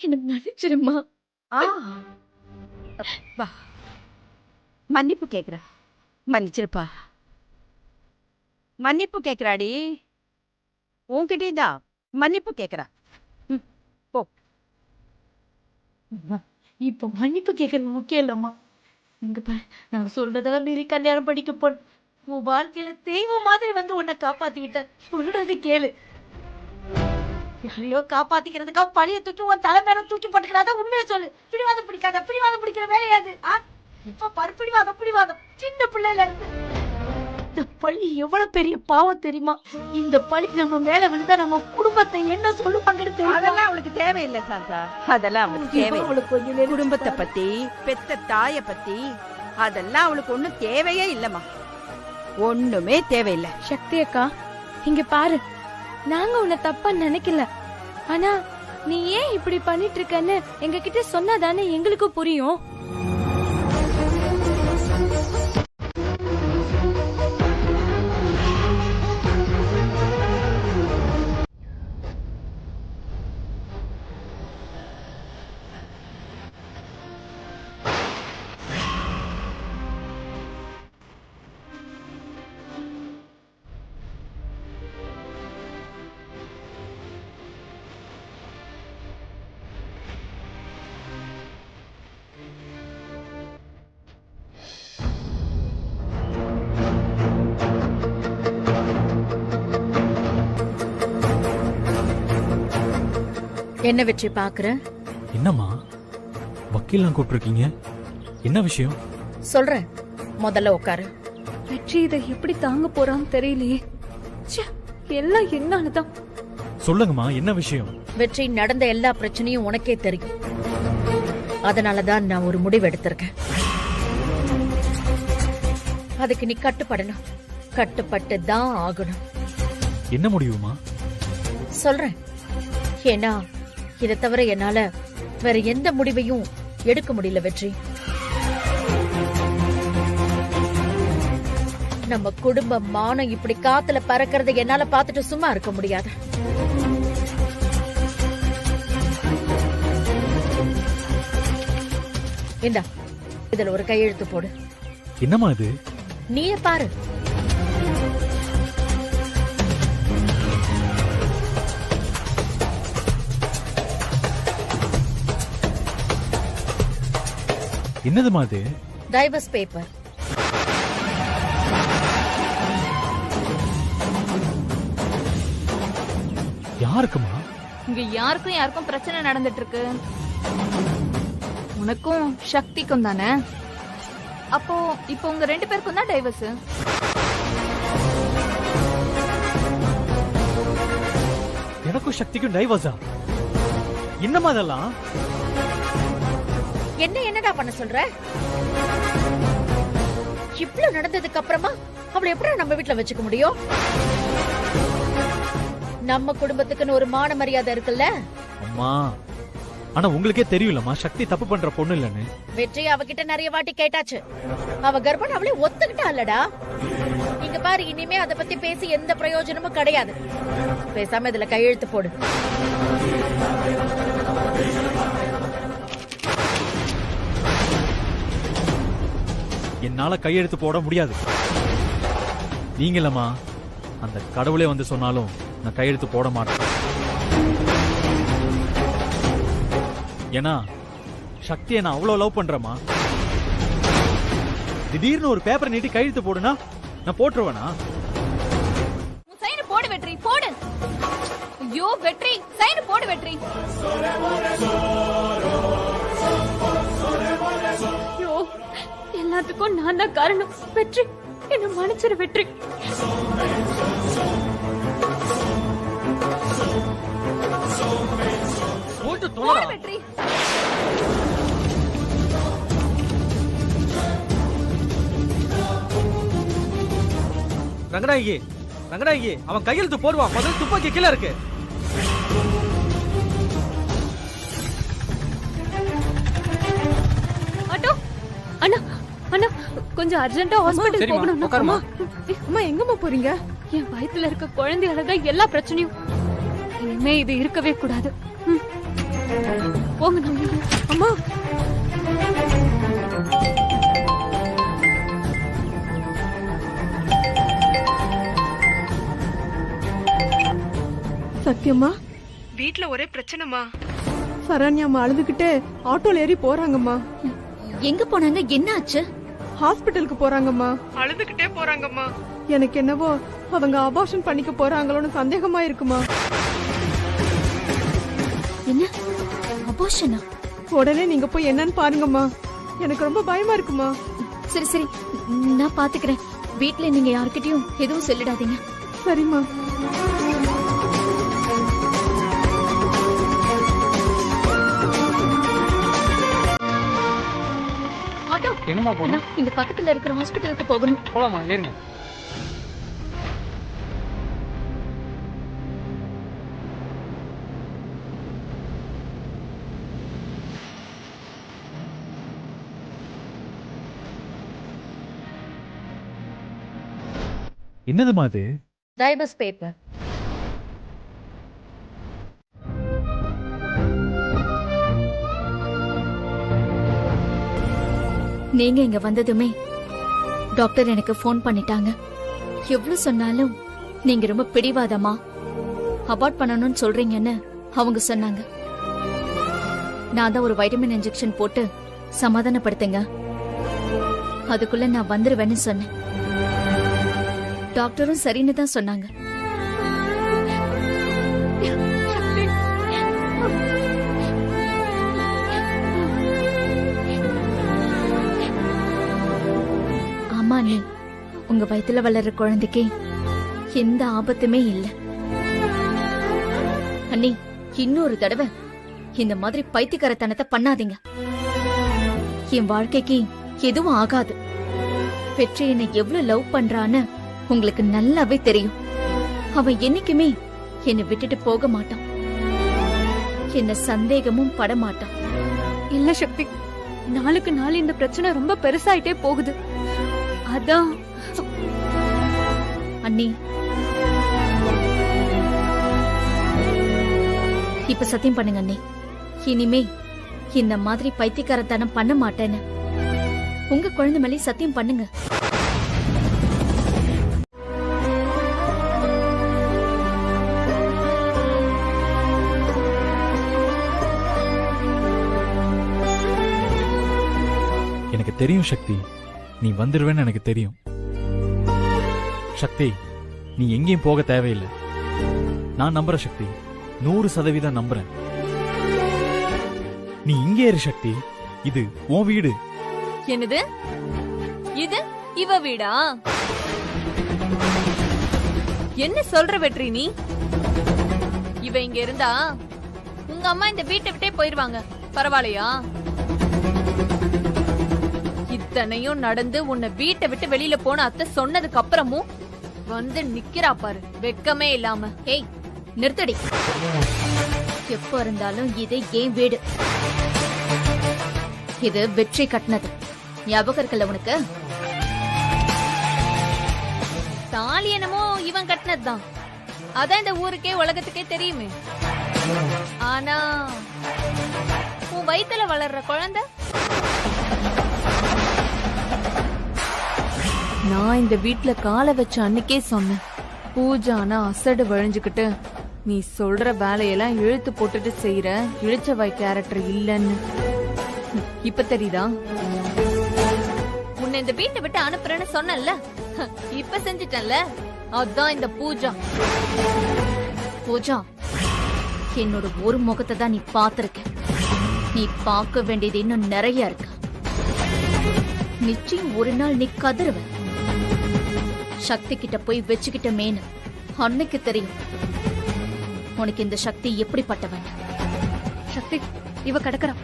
எனக்கு மன்னிச்சிருமா. மன்னிப்பு கேக்குற, மன்னிச்சிருப்பா. மன்னிப்பு கேக்குறாடி, உன்கிட்டே தான் மன்னிப்பு கேக்குறா. போ. இப்ப மன்னிப்பு கேட்கறது முக்கியம் இல்லம்மா. இங்க பாரு, நான் சொல்றதெல்லாம் மீறி கல்யாணம் படிக்க போன உன் வாழ்க்கையில தெய்வம் மாதிரி வந்து உன்னை காப்பாத்திக்கிட்ட. சொல்றது கேளு. யாரையோ காப்பாத்திக்கிறதுக்கா பழைய தூக்கி உன் தலை மேல தூக்கி போட்டுக்கிறாத. உண்மையை சொல்லு. பிடிவாதம் பிடிக்காத, பிடிவாதம் பிடிக்கிற வேலையாது. இப்ப பாரு, பிடிவாதம் சின்ன பிள்ளைல இருந்து. இந்த பழி எவ்வளவு பெரிய பாவம் தெரியுமா? இந்த பழி நம்ம மேல விழுந்தா நம்ம குடும்பத்தை என்ன சொல்லுவாங்கன்னு தெரியும். அதெல்லாம் அவளுக்கு தேவையில்லை சாந்தா, அதெல்லாம் அவளுக்கு தேவை. குடும்பத்தை பத்தி, பெத்த தாய பத்தி அதெல்லாம் அவளுக்கு ஒண்ணும் தேவையே இல்லம்மா, ஒண்ணுமே தேவையில்லை. சக்தி அக்கா, இங்க பாரு, நாங்க உன்னை தப்பா நினைக்கல. ஆனா நீ ஏன் இப்படி பண்ணிட்டு இருக்கன்னு எங்க கிட்ட சொன்னாதானே எங்களுக்கும் புரியும். என்ன வெற்றி பாக்குற? என்னம்மா வக்கீல்லாம் கூப்பிட்டுருக்கீங்க? என்ன விஷயம்? சொல்றேன், முதல்ல உட்காரு. வெற்றி இதை எப்படி தாங்க போறான்னு தெரியலையே. எல்லாம் என்னாலதான். சொல்லுங்கம்மா, என்ன விஷயம்? வெற்றி, நடந்த எல்லா பிரச்சனையும் உனக்கே தெரியும். அதனாலதான் நான் ஒரு முடிவு எடுத்திருக்கேன். அதுக்கு நீ கட்டுப்படணும், கட்டுப்பட்டு தான் ஆகணும். என்ன முடிவுமா? சொல்றேன். ஏன்னா இதை தவிர என்னால வேற எந்த முடிவையும் எடுக்க முடியல வெற்றி. நம்ம குடும்ப மானம் இப்படி காத்துல பறக்கிறத என்னால பார்த்துட்டு சும்மா இருக்க முடியாது. இந்தா இதுல ஒரு கையெழுத்து போடு. என்னம்மா இது? நீயே பாரு. என்னதுமா இது? Divorce paper. யாருக்குமா? இங்க யாருக்கும் பிரச்சனை நடந்துட்டு இருக்கு. உனக்கும் சக்திக்கும் தானே? அப்போ இப்போ உங்க 2 பேருக்கும் தான் டைவர்ஸ். எனக்கும் சக்திக்கும் டைவர்ஸா? என்னமா அதெல்லாம்? என்னடா பண்ண சொல்ற? இவ்ளோ நடந்ததுக்கு அப்புறமா அவளை எப்படி நம்ம வீட்ல வச்சுக்க முடியும்? நம்ம குடும்பத்துக்குன்னு ஒரு மான மரியாதை இருக்குல்ல. அம்மா, ஆனா உங்களுக்கே தெரியும்லம்மா சக்தி தப்பு பண்ற பொண்ணு இல்லன்னு. வெற்றி அவகிட்ட நிறைய வாட்டி கேட்டாச்சு. அவ கர்ப்பம் அவளே ஒத்துக்கிட்டாலடா. இங்க பாரு, இனிமே அத பத்தி பேசி எந்த பிரயோஜனமும் கிடையாது. பேசாம இதுல கையெழுத்து போடு. என்னால கையெழுத்து போட முடியாது. நீங்களம்மா அந்த கடவுளே வந்து சொன்னாலும் நான் கையெழுத்து போட மாட்டேன். ஏன்னா சக்தியை நான் அவ்வளவு லவ் பண்றேமா. திடீர்னு ஒரு பேப்பர் நீட்டி கையெழுத்து போடுனா நான் போட்டுருவேனா? சைன் போடு வெற்றி, போடு. ஐயோ வெற்றி, சைன் போடு வெற்றி. ஐயோ, எல்லாத்துக்கும் நான் தான் காரணம். வெற்றி, என்ன மன்னிச்சிரு வெற்றி. போடு வெற்றி. ரங்கநாயகி, அவன் கையெழுத்து போடுவான். முதல்ல துப்பாக்கி கீழே இருக்கு. ஆட்டோ அண்ணா, அண்ணா கொஞ்சம் அர்ஜென்ட்டா ஹாஸ்பிடல் போகணும். அம்மா எங்கம்மா போறீங்க? என் வயித்துல இருக்க குழந்தையால தான் எல்லா பிரச்சனையும். இனிமே இது இருக்கவே கூடாது. போங்க அம்மா. சத்தியம்மா, வீட்ல ஒரே பிரச்சனைமா. சரண்யாம்மா அழுதுகிட்டே ஆட்டோல ஏறி போறாங்கம்மா. எங்க போனாங்க? என்ன ஆச்சு? ஹாஸ்பிட்டலுக்கு போறாங்கம்மா. அழுதுகிட்டே போறாங்கம்மா. எனக்கு என்னவோ அவங்க அபார்ஷன் பண்ணிக்க போறாங்களோன்னு சந்தேகமா இருக்குமா. என்ன அபார்ஷனா? உடனே நீங்க போய் என்னன்னு பாருங்கம்மா. எனக்கு ரொம்ப பயமா இருக்குமா. சரி சரி, நான் பாத்துக்கிறேன். வீட்ல நீங்க யார்கிட்டயும் எதுவும் சொல்லிடாதீங்க. சரிம்மா. ஆட்டோ, என்னமா போகணும்? இந்த பக்கத்துல இருக்கிற ஹாஸ்பிட்டலுக்கு போகணும். போலாமா? ஏறுங்க. என்னதுமா அது? Divorce paper. நீங்க இங்க வந்ததுமே டாக்டர் எனக்கு போன் பண்ணிட்டாங்க. எவ்வளவு சொன்னாலும் நீங்க ரொம்ப பிடிவாதமா அபார்ட் பண்ணணும்னு சொல்றீங்கன்னு அவங்க சொன்னாங்க. நான் தான் ஒரு வைட்டமின் இன்ஜெக்ஷன் போட்டு சமாதானப்படுத்துங்க, அதுக்குள்ள நான் வந்துருவேன்னு சொன்னேன். டாக்டரும் சரின்னு தான் சொன்னாங்க. ஆமா அண்ணி, உங்க வயித்துல வளர்ற குழந்தைக்கு எந்த ஆபத்துமே இல்ல. அண்ணி, இன்னொரு தடவை இந்த மாதிரி பைத்தியக்காரத்தனத்தை பண்ணாதீங்க. என் வாழ்க்கைக்கு எதுவும் ஆகாது. வெற்றி என்னை எவ்வளவு லவ் பண்றான்னு உங்களுக்கு நல்லாவே தெரியும். அவன் என்னைக்குமே என்னை விட்டுட்டு போக மாட்டான். என்ன சந்தேகமும் பட மாட்டான். இல்ல சக்தி, நாளுக்கு நாள் இந்த பிரச்சனை ரொம்ப பெருசாயிட்டே போகுது. அதான் அண்ணி, இப்ப சத்தியம் பண்ணுங்க அண்ணி. இனிமே இந்த மாதிரி பைத்தியக்காரத்தனம் பண்ண மாட்டேன்னு உங்க குழந்தை மேலே சத்தியம் பண்ணுங்க. எனக்கு தெரியும் சக்தி, நீ வந்துடுவேன்னு எனக்கு தெரியும். சக்தி, நீ எங்கேயும் போக தேவையில்லை. நான் நம்புறேன் சக்தி, 100% நம்புறேன். நீ இங்கே இரு சக்தி, இது உன் வீடு. என்னது இது இவ வீடா? என்ன சொல்ற வெற்றி நீ? இவ இங்க இருந்தா உங்க அம்மா இந்த வீட்டை விட்டே போயிருவாங்க, பரவாயில்லையா? இத்தனையும் நடந்து உன்னை வீட்டை விட்டு வெளியில போன அத்தை சொன்னதுக்கு அப்புறமும் வந்து நிக்கிறா பாரு, வெக்கமே இல்லாம. ஏய் நிறுத்தடி. எப்ப இருந்தாலும் இது ஏன் வீடு. இது வெற்றி கட்டினது, ஞாபகம் இருக்குல்ல உனக்கு? தாலி என்னமோ இவன் கட்டினதுதான், அதான் இந்த ஊருக்கே உலகத்துக்கே தெரியுமே. ஆனா உன் வயித்துல வளர்ற குழந்தை நான் இந்த வீட்ல காலை வச்ச அன்னைக்கே சொன்னேன், பூஜானா அசடு வழிஞ்சுக்கிட்டு நீ சொல்ற வேலையெல்லாம் இழுத்து போட்டுட்டு செய்யற இழிச்சவாய் கேரக்டர் இல்லன்னு. இப்ப தெரியுதா? உன்னை இந்த வீட்டை விட்டு அனுப்புறேன்னு சொன்னல, இப்ப செஞ்சிட்டல. அதான் இந்த பூஜா. பூஜா, என்னோட ஒரு முகத்தை தான் நீ பாத்திருக்க. நீ பார்க்க வேண்டியது இன்னும் நிறைய இருக்கு. நிச்சயம் ஒரு நாள் நீ கதறுவ. சக்தி கிட்ட போய் வச்சுக்கிட்ட மேனு அன்னைக்கு தெரியும் உனக்கு இந்த சக்தி எப்படிப்பட்டவன். சக்தி, இவ கிடக்குறா.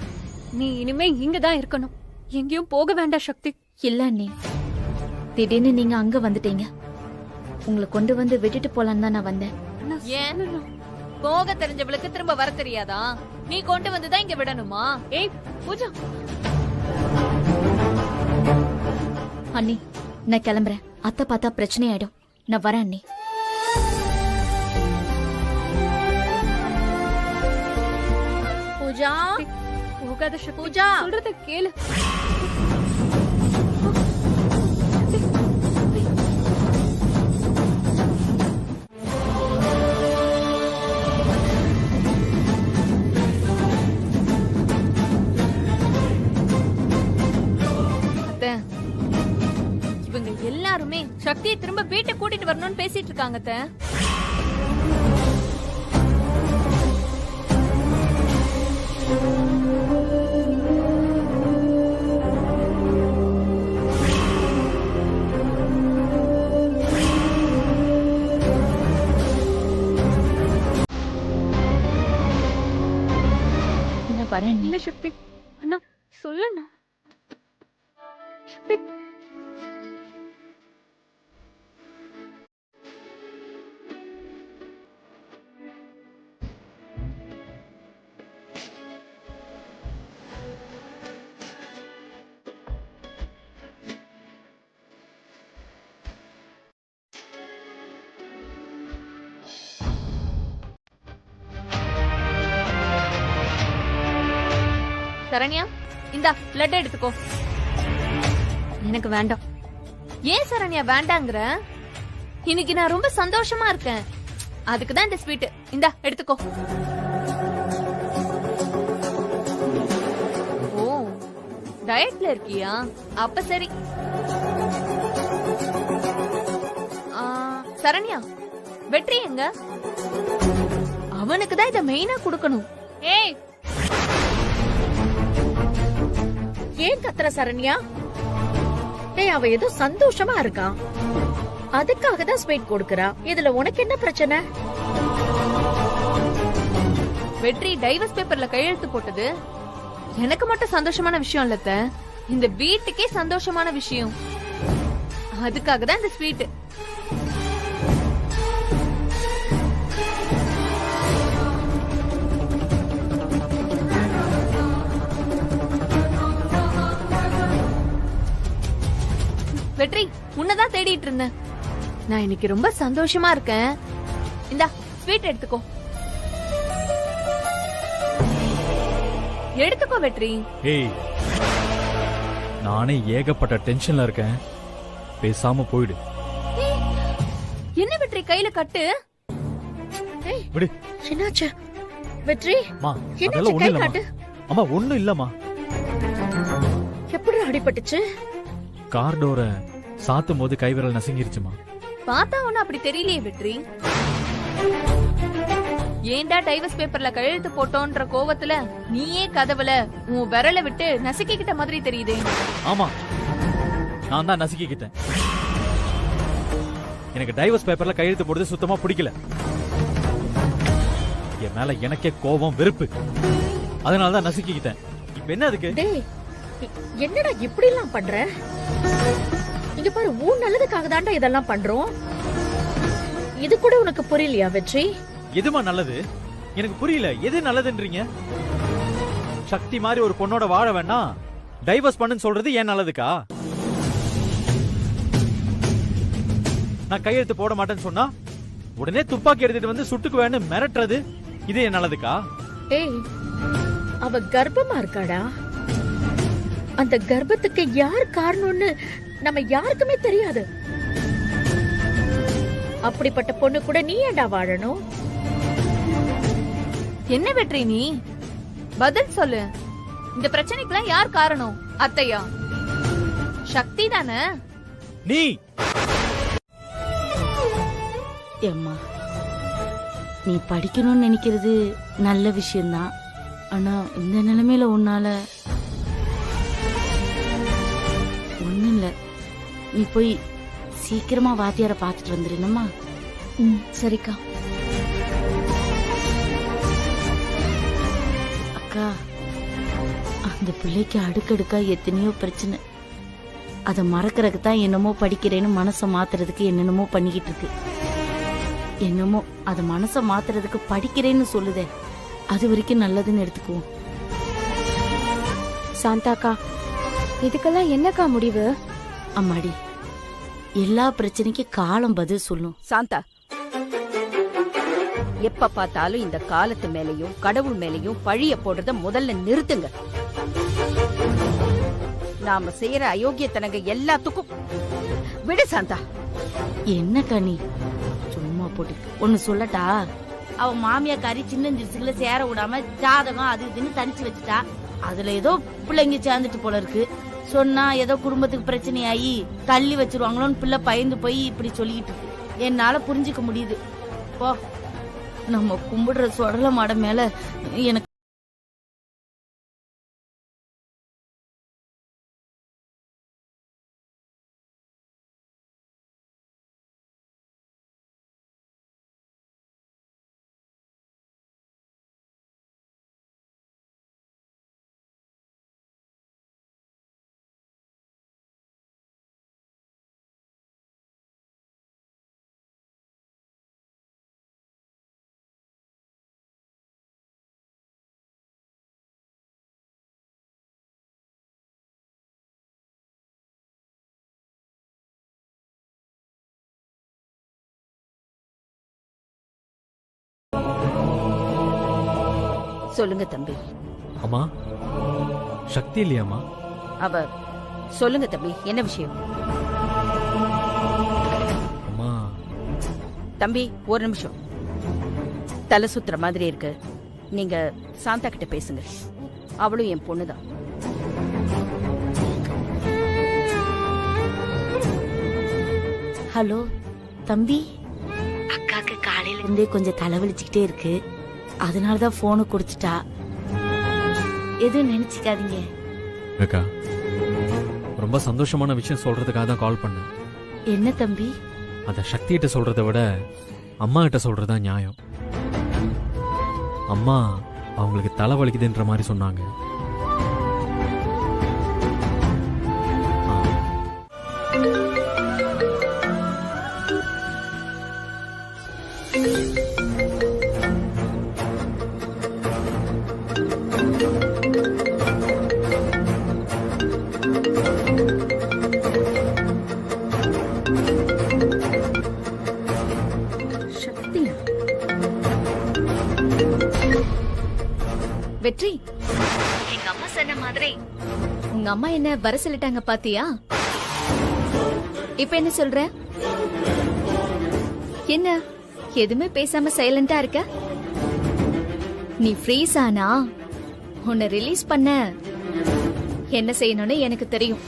நீ இனிமே இங்கதான் இருக்கணும், எங்கேயும் போக வேண்டாம் சக்தி. இல்ல நீ திடீர்னு நீங்க அங்க வந்துட்டீங்க. உங்களை கொண்டு வந்து விட்டுட்டு போலான்னு தான் நான் வந்தேன். ஏன் போக தெரிஞ்சவளுக்கு திரும்ப வர தெரியாதா? நீ கொண்டு வந்துதான் இங்க விடணுமா? ஏய் பூஜா. அண்ணி, நான் கிளம்புறேன். அத்தை பார்த்தா பிரச்சனை ஆயிடும். நான் வரேன் அண்ணி. பூஜா, போகாத சக்தி. பூஜா, சொல்றத கேளு. இவங்க எல்லாருமே சக்தியை திரும்ப வீட்டை கூட்டிட்டு வரணும்னு பேசிட்டு இருக்காங்க. நான் வரேன். இல்ல சக்தி, அண்ணா சொல்லண்ணா. சக்தி, சரண்யா, இந்தா லட்டு எடுத்துக்கோ. எனக்கு வேண்டாம். ஏன் சரண்யா வேண்டாங்கிற? இன்னைக்கு நான் ரொம்ப சந்தோஷமா இருக்கேன், அதுக்குதான் இந்த ஸ்வீட். இந்தா எடுத்துக்கோ. ஓ, டயட்ல இருக்கியா? அப்ப சரி. சரண்யா, வெற்றி எங்க? அவனுக்கு தான் இத மெயினா கொடுக்கணும். ஏய், ஏன் கத்துற சரண்யா? டேய், அவ ஏதோ சந்தோஷமா இருக்கான், அதுக்காக தான் ஸ்வீட் கொடுக்கறா. இதுல உனக்கு என்ன பிரச்சனை? வெற்றி டைவர்ஸ் பேப்பர்ல கையெழுத்து போட்டது எனக்கு மட்டும் சந்தோஷமான விஷயம் இல்ல, இந்த வீட்டுக்கே சந்தோஷமான விஷயம். அதுக்காக தான் இந்த ஸ்வீட். வெற்றி, உன்னதான் தேடிட்டு இருந்தேன். நான் இன்னைக்கு ரொம்ப சந்தோஷமா இருக்கேன். இந்தா ஸ்வீட் எடுத்துக்கோ. எடுத்துக்கோ வெற்றி. ஏய், நானே ஏகப்பட்ட டென்ஷன்ல இருக்கேன், பேசாம போயிடு. என்ன வெற்றி கையில கட்டு? விடு. என்னாச்சு வெற்றி? அம்மா, என்னாச்சு? அதெல்லாம் கை ஒண்ணும் காட்டு. இல்லம்மா. அம்மா, ஒண்ணும் இல்லம்மா. எப்படி அடிபட்டுச்சு? கார் டோரை சாத்தும் போது கைவிரல் நசுங்கிருச்சுமா. பார்த்தா ஒண்ணு அப்படி தெரியலையே வெற்றி. ஏன்டா டைவர்ஸ் பேப்பர்ல கையெழுத்து போட்டோன்ற கோவத்துல நீயே கதவுல உன் விரல விட்டு நசுக்கிக்கிட்ட மாதிரி தெரியுதே. ஆமா, நான் தான் நசுக்கிக்கிட்டேன். எனக்கு டைவர்ஸ் பேப்பர்ல கையெழுத்து போடுறது சுத்தமா பிடிக்கல. என் மேல எனக்கே கோபம், வெறுப்பு. அதனாலதான் நசுக்கிக்கிட்டேன். இப்ப என்ன அதுக்கு? டேய், என்னடா இப்படி எல்லாம் பண்ற? இங்க பாரு, உன் நல்லதுக்காக தான்டா இதெல்லாம் பண்றோம். இது கூட உனக்கு புரியலையா வெற்றி? எதுமா நல்லது? எனக்கு புரியல, எது நல்லதுன்றீங்க? சக்தி மாதிரி ஒரு பொண்ணோட வாழ வேண்டாம், டைவர்ஸ் பண்ணுன்னு சொல்றது ஏன் நல்லதுக்கா? நான் கையெழுத்து போட மாட்டேன்னு சொன்னா உடனே துப்பாக்கி எடுத்துட்டு வந்து சுட்டுக்குவேன்னு மிரட்டுறது, இது ஏன் நல்லதுக்கா? ஏய், அவ கர்ப்பமா இருக்காடா. அந்த கர்ப்பத்துக்கு யார் காரணம்னு நம்ம யாருக்குமே தெரியாது. அப்படிப்பட்ட பொண்ணு கூட நீ ஏன்டா வாழணும்? என்ன வெற்றி நீ பதில் சொல்லு. இந்த பிரச்சனைக்கெல்லாம் யார் காரணம்? அத்தையா? சக்தி தானே? நீ ஏம்மா, நீ படிக்கணும்னு நினைக்கிறது நல்ல விஷயம்தான். ஆனா இந்த நிலைமையில உன்னால ஒண்ணும் இல்ல. நீ போய் சீக்கிரமா வாத்தியார பாத்துட்டு வந்துருந்தம்மா. சரிக்கா. அக்கா, அந்த பிள்ளைக்கு அடுக்கடுக்கா எத்தனையோ பிரச்சனை. அதை மறக்கறதுக்கு தான் என்னமோ படிக்கிறேன்னு மனசை மாத்துறதுக்கு என்னென்னமோ பண்ணிக்கிட்டு இருக்கு. என்னமோ அதை மனசை மாத்துறதுக்கு படிக்கிறேன்னு சொல்லுதே, அது வரைக்கும் நல்லதுன்னு எடுத்துக்குவோம். சாந்தாக்கா, இதுக்கெல்லாம் என்னக்கா முடிவு? அம்மாடி, எல்லா பிரச்சனைக்கும் காலம் பதில் சொல்லும். சாந்தா, எப்ப பார்த்தாலும் இந்த காலத்து மேலையும் கடவுள் மேலையும் பழிய போடுறத முதல்ல நிறுத்துங்க. நாம செய்யற அயோக்கியத்தனங்க எல்லாத்துக்கும் விடு சாந்தா. என்ன கனி சும்மா போட்டு ஒன்னு சொல்லட்டா? அவ மாமியாக்காரி சின்ன சிறுசுகளை சேர விடாம ஜாதகம் அது இதுன்னு தனிச்சு வச்சுட்டா. அதுல ஏதோ பிள்ளைங்க சேர்ந்துட்டு போல இருக்கு. சொன்னா ஏதோ குடும்பத்துக்கு பிரச்சனையாயி தள்ளி வச்சிருவாங்களோன்னு பிள்ளை பயந்து போய் இப்படி சொல்லிக்கிட்டு இருக்கு. என்னால புரிஞ்சுக்க முடியுது. போ, நம்ம கும்பிடுற சொடல மாட மேல எனக்கு சொல்லுங்க தம்பி. அம்மா, சக்தி இல்லையாம்மா? அவ சொல்லுங்க தம்பி, என்ன விஷயம்? அம்மா. தம்பி, ஒரு நிமிஷம். தலை சுத்துற மாதிரி இருக்கு. நீங்க சாந்தா கிட்ட பேசுங்க. அவளும் என் பொண்ணுதான். ஹலோ தம்பி, அக்காக்கு காலையில இருந்தே கொஞ்சம் தலைவலிச்சுக்கிட்டே இருக்கு. அதனாலதான் போனை கொடுத்துட்டா. எதுவும் நினைச்சுக்காதீங்க. அக்கா, ரொம்ப சந்தோஷமான விஷயம் சொல்றதுக்காக தான் கால் பண்ணேன். என்ன தம்பி? அத சக்தி கிட்ட சொல்றதை விட அம்மா கிட்ட சொல்றதா நியாயம். அம்மா அவங்களுக்கு தலை வலிக்குதுன்ற மாதிரி சொன்னாங்க. வெற்றி, எங்க அம்மா சொன்ன மாதிரி உங்க அம்மா என்ன வர சொல்லிட்டாங்க பாத்தியா? இப்ப என்ன சொல்ற? என்ன எதுவுமே பேசாம சைலண்டா இருக்க? நீ ஃப்ரீஸ் ஆனா உன்னை ரிலீஸ் பண்ண என்ன செய்யணும்னு எனக்கு தெரியும்.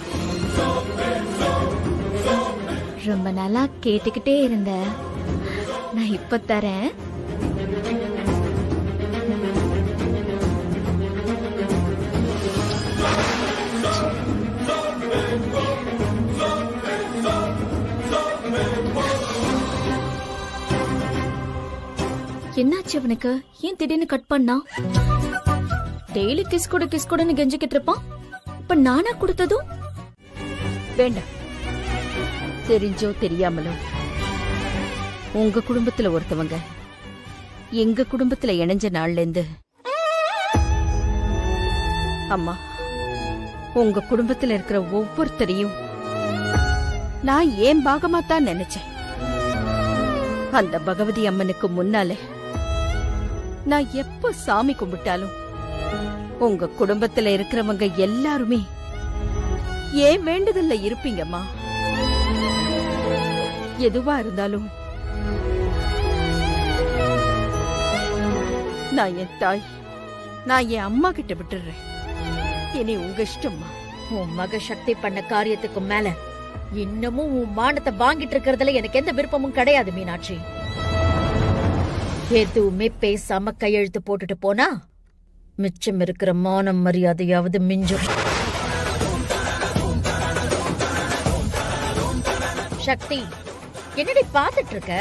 ரொம்ப நாளா கேட்டுக்கிட்டே இருந்த, நான் இப்ப தரேன். என்னாச்சு அவனுக்கு? ஏன் திடீர்னு கட் பண்ணா? டெய்லி கிஸ் கொடுன்னு கெஞ்சிக்கிட்டு இருப்பான். இப்ப நானா கொடுத்ததும் வேண்டாம். தெரிஞ்சோ தெரியாமலோ உங்க குடும்பத்துல ஒருத்தவங்க எங்க குடும்பத்துல இணைஞ்ச நாள்ல இருந்து அம்மா, உங்க குடும்பத்துல இருக்கிற ஒவ்வொருத்தரையும் நான் ஏன் பாகமா தான் நினைச்சேன். அந்த பகவதி அம்மனுக்கு முன்னால நான் எப்ப சாமி கும்பிட்டாலும் உங்க குடும்பத்துல இருக்கிறவங்க எல்லாருமே ஏன் வேண்டுதல்ல இருப்பீங்கம்மா. எதுவா இருந்தாலும் நான் என் தாய், நான் என் அம்மா கிட்ட விட்டுறேன். இனி உங்க இஷ்டம்மா. உன் மக சக்தி பண்ண காரியத்துக்கு மேல இன்னமும் உன் மானத்தை வாங்கிட்டு இருக்கிறதுல எனக்கு எந்த விருப்பமும் கிடையாது மீனாட்சி. எதுவுமே பேசாம கையெழுத்து போட்டுட்டு போனா மிச்சம் இருக்கிற மானம் மரியாதையாவது மிஞ்சும். சக்தி, என்னடி பாத்துட்டு இருக்க?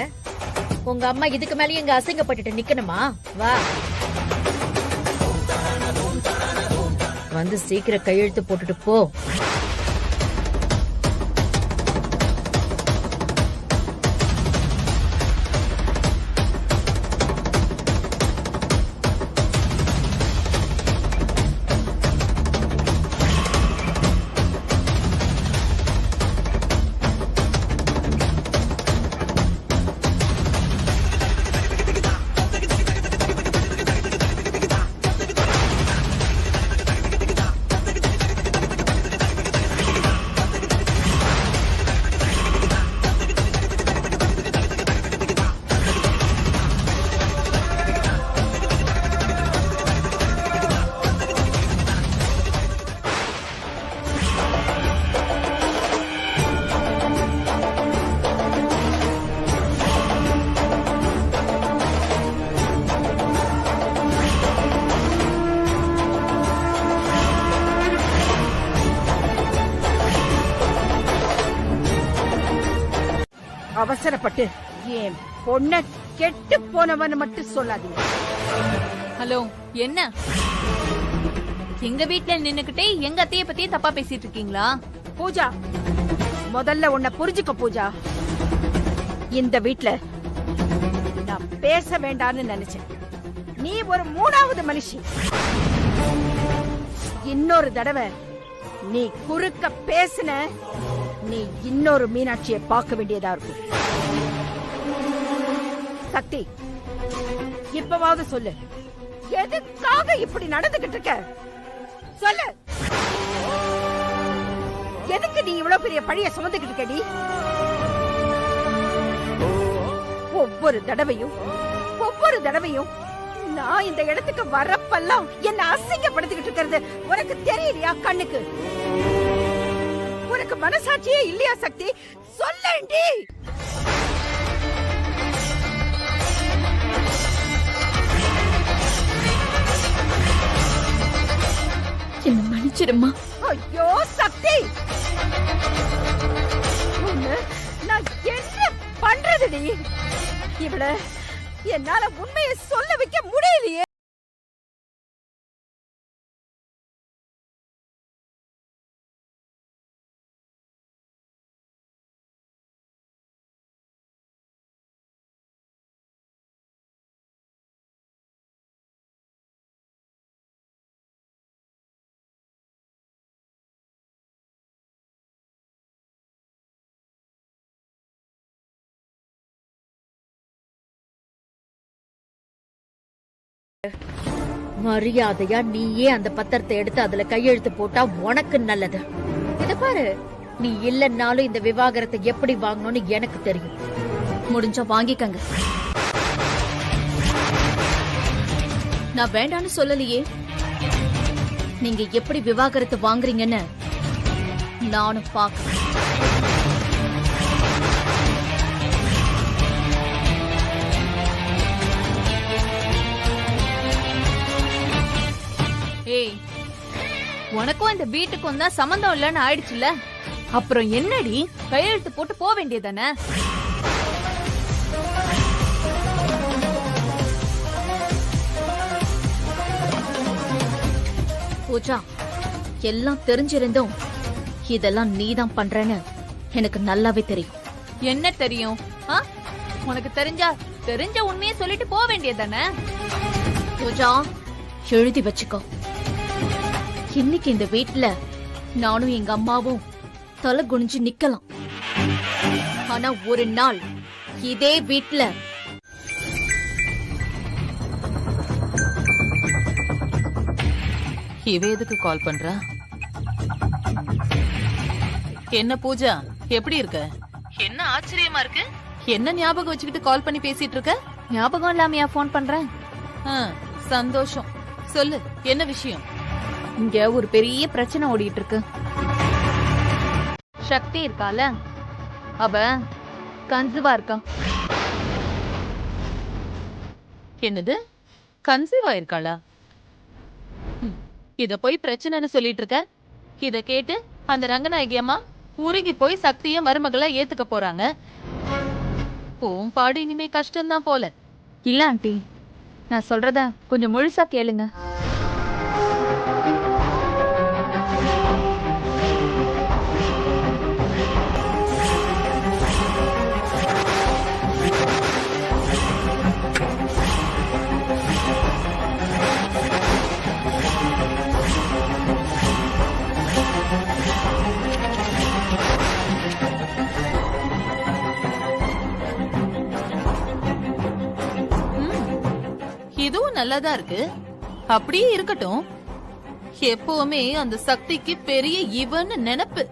உங்க அம்மா இதுக்கு மேலயும் இங்க அசிங்கப்பட்டுட்டு நிக்கணுமா? வா வந்து சீக்கிரம் கையெழுத்து போட்டுட்டு போ. அவசரப்பட்டு என் பொண்ண கெட்டு போனவன் மட்டும் சொல்லாதீங்க. ஹலோ, என்ன எங்க வீட்ல நின்னுக்கிட்டே எங்க அத்தைய பத்தியே தப்பா பேசிட்டு இருக்கீங்களா? பூஜா, முதல்ல உன்னை புரிஞ்சுக்க பூஜா. இந்த வீட்ல நான் பேச வேண்டாம்னு நினைச்சேன். நீ ஒரு மூணாவது மனுஷி. இன்னொரு தடவை நீ குறுக்க பேசுன, நீ இன்னொரு மீனாட்சியை பார்க்க வேண்டியதா இருக்கும். சக்தி, இப்பவாவது சொல்லு, எதுக்காக இப்படி நடந்துகிட்டு இருக்க? சொல்லு, எதுக்கு நீ இவ்வளவு பெரிய பழிய சுமந்துகிட்டு இருக்கடி? ஒவ்வொரு தடவையும் நான் இந்த இடத்துக்கு வரப்பெல்லாம் என்ன அசிங்கப்படுத்திக்கிட்டு இருக்கிறது உனக்கு தெரியலையா? கண்ணுக்கு உனக்கு மனசாட்சியே இல்லையா? சக்தி, சொல்லண்டி. என்ன மன்னிச்சிடுமா. ஐயோ சக்தி, நான் என்ன பண்றதுடி? இவள என்னால உண்மையை சொல்ல வைக்க முடியலையே. மரியாதையா நீயே அந்த பத்திரத்தை எடுத்து அதுல கையெழுத்து போட்டா உனக்கு நல்லது. இத பாரு, நீ இல்லன்னாலும் இந்த விவாகரத்தை எப்படி வாங்கணும்னு எனக்கு தெரியும். முடிஞ்சா வாங்கிக்கங்க. நான் வேண்டான்னு சொல்லலையே. நீங்க எப்படி விவாகரத்து வாங்குறீங்கன்னு நானும் பாக்கிறேன். ஏய், உனக்கும் இந்த வீட்டுக்கும் தான் சம்பந்தம் இல்லைன்னு ஆயிடுச்சுல, அப்புறம் என்னடி கையெழுத்து போட்டு போக வேண்டியதானே? பூஜா, எல்லாம் தெரிஞ்சிருந்தும் இதெல்லாம் நீதான் பண்றேன்னு எனக்கு நல்லாவே தெரியும். என்ன தெரியும்? உனக்கு தெரிஞ்ச உண்மையை சொல்லிட்டு போக வேண்டியதானே? பூஜா, எழுதி வச்சுக்கோ. இன்னைக்கு இந்த வீட்டுல நானும் எங்க அம்மாவும் தலை குனிஞ்சு நிக்கலாம். ஆனா ஒரு நாள் இதே வீட்டுல இவ எதுக்கு கால் பண்ற? என்ன பூஜா, எப்படி இருக்க? என்ன ஆச்சரியமா இருக்கு? என்ன ஞாபகம் வச்சுக்கிட்டு கால் பண்ணி பேசிட்டு இருக்க? ஞாபகம் இல்லாமையா போன் பண்றேன்? சந்தோஷம். சொல்லு, என்ன விஷயம்? இங்க ஒரு பெரிய பிரச்சனை ஓடிட்டு இருக்கு. சக்தி இருக்கால, அவ கன்சீவா இருக்கா. என்னது, கன்சீவா இருக்காளா? இத போய் பிரச்சனைன்னு சொல்லிட்டு இருக்க. இத கேட்டு அந்த ரங்கநாயகி அம்மா உருகி போய் சக்திய மருமகளா ஏத்துக்க போறாங்க. பாடு இனிமே கஷ்டம்தான் போல. இல்ல ஆண்டி, நான் சொல்றத கொஞ்சம் முழுசா கேளுங்க. இதுவும் நல்லாதான் இருக்கு. அப்படியே இருக்கட்டும். எப்பவுமே அந்த சக்திக்கு பெரிய இவன்னு நினைப்பு.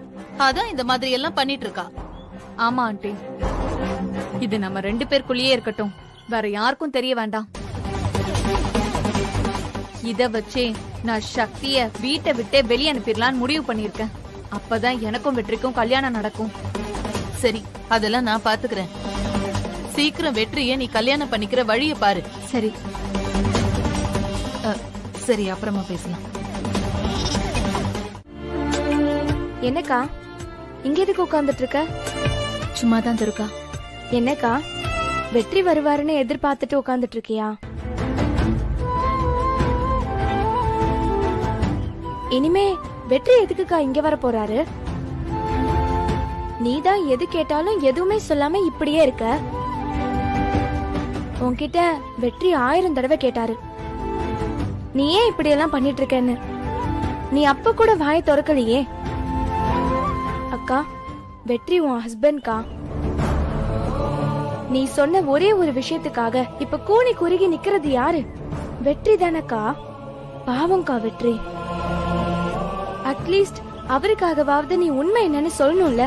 அதான் இந்த மாதிரி எல்லாம் பண்ணிட்டு இருக்கா. ஆமா ஆண்டி, இது நம்ம 2 பேருக்குள்ளேயே இருக்கட்டும், வேற யாருக்கும் தெரிய வேண்டாம். இத வச்சே நான் சக்திய வீட்டை விட்டே வெளியே அனுப்பிடலான்னு முடிவு பண்ணிருக்கேன். அப்பதான் எனக்கும் வெற்றிக்கும் கல்யாணம் நடக்கும். சரி, அதெல்லாம் நான் பாத்துக்கிறேன். சீக்கிரம் வெற்றிய நீ கல்யாணம் பண்ணிக்கிற வழிய பாரு. சரி சரி, அப்புறமா பேசலாம். என்னக்கா இங்க எதுக்கு உட்கார்ந்துட்டு இருக்க? சும்மாதான் இருக்கா. என்னக்கா, வெற்றி வருவாருன்னு எதிர்பார்த்துட்டு உட்கார்ந்துட்டு இருக்கியா? இனிமே வெற்றி எதுக்குக்கா இங்க வர போறாரு? நீதான் எது கேட்டாலும் எதுவுமே சொல்லாம இப்படியே இருக்க. உன்கிட்ட வெற்றி 1000 தடவை கேட்டாரு, நீ ஏன் இப்படி எல்லாம் பண்ணிட்டு இருக்கன்னு. நீ அப்ப கூட வாயை திறக்கலையே. அக்கா, வெற்றி உன் ஹஸ்பண்ட்கா. நீ சொன்ன ஒரே ஒரு விஷயத்துக்காக இப்ப கூனி குறுகி நிக்கிறது யாரு? வெற்றி தானக்கா. பாவம்க்கா வெற்றி. அட்லீஸ்ட் அவருக்காகவாவது நீ உண்மை என்னன்னு சொல்லணும்ல.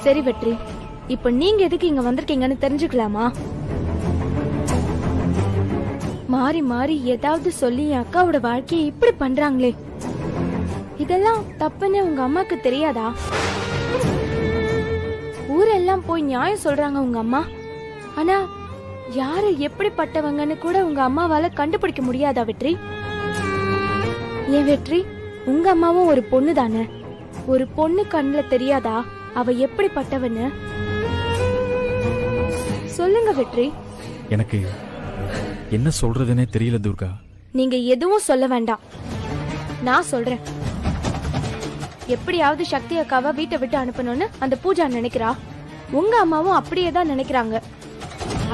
சரி வெற்றி, இப்ப நீங்க எதுக்கு இங்க வந்திருக்கீங்கன்னு தெரிஞ்சுக்கலாமா? மாறி மாறி ஏதாவது சொல்லி என் அக்காவோட வாழ்க்கையை இப்படி பண்றாங்களே, இதெல்லாம் தப்புன்னு உங்க அம்மாக்கு தெரியாதா? ஊரெல்லாம் போய் நியாயம் சொல்றாங்க உங்க அம்மா. ஆனா யாரு எப்படிப்பட்டவங்கன்னு கூட உங்க அம்மாவால கண்டுபிடிக்க முடியாதா வெற்றி? ஏன் வெற்றி, உங்க அம்மாவும் ஒரு பொண்ணு தானே. ஒரு பொண்ணு கண்ணுல தெரியாதா அவ எப்படிப்பட்டவன்னு? சொல்லுங்க வெற்றி. எனக்கு என்ன சொல்றதுன்னே தெரியல துர்கா. நீங்க எதுவும் சொல்ல வேண்டாம், நான் சொல்றேன். எப்படியாவது சக்தி அக்காவை வீட்டை விட்டு அனுப்பணும்னு அந்த பூஜா நினைக்கிறா. உங்க அம்மாவும் அப்படியே தான் நினைக்கிறாங்க.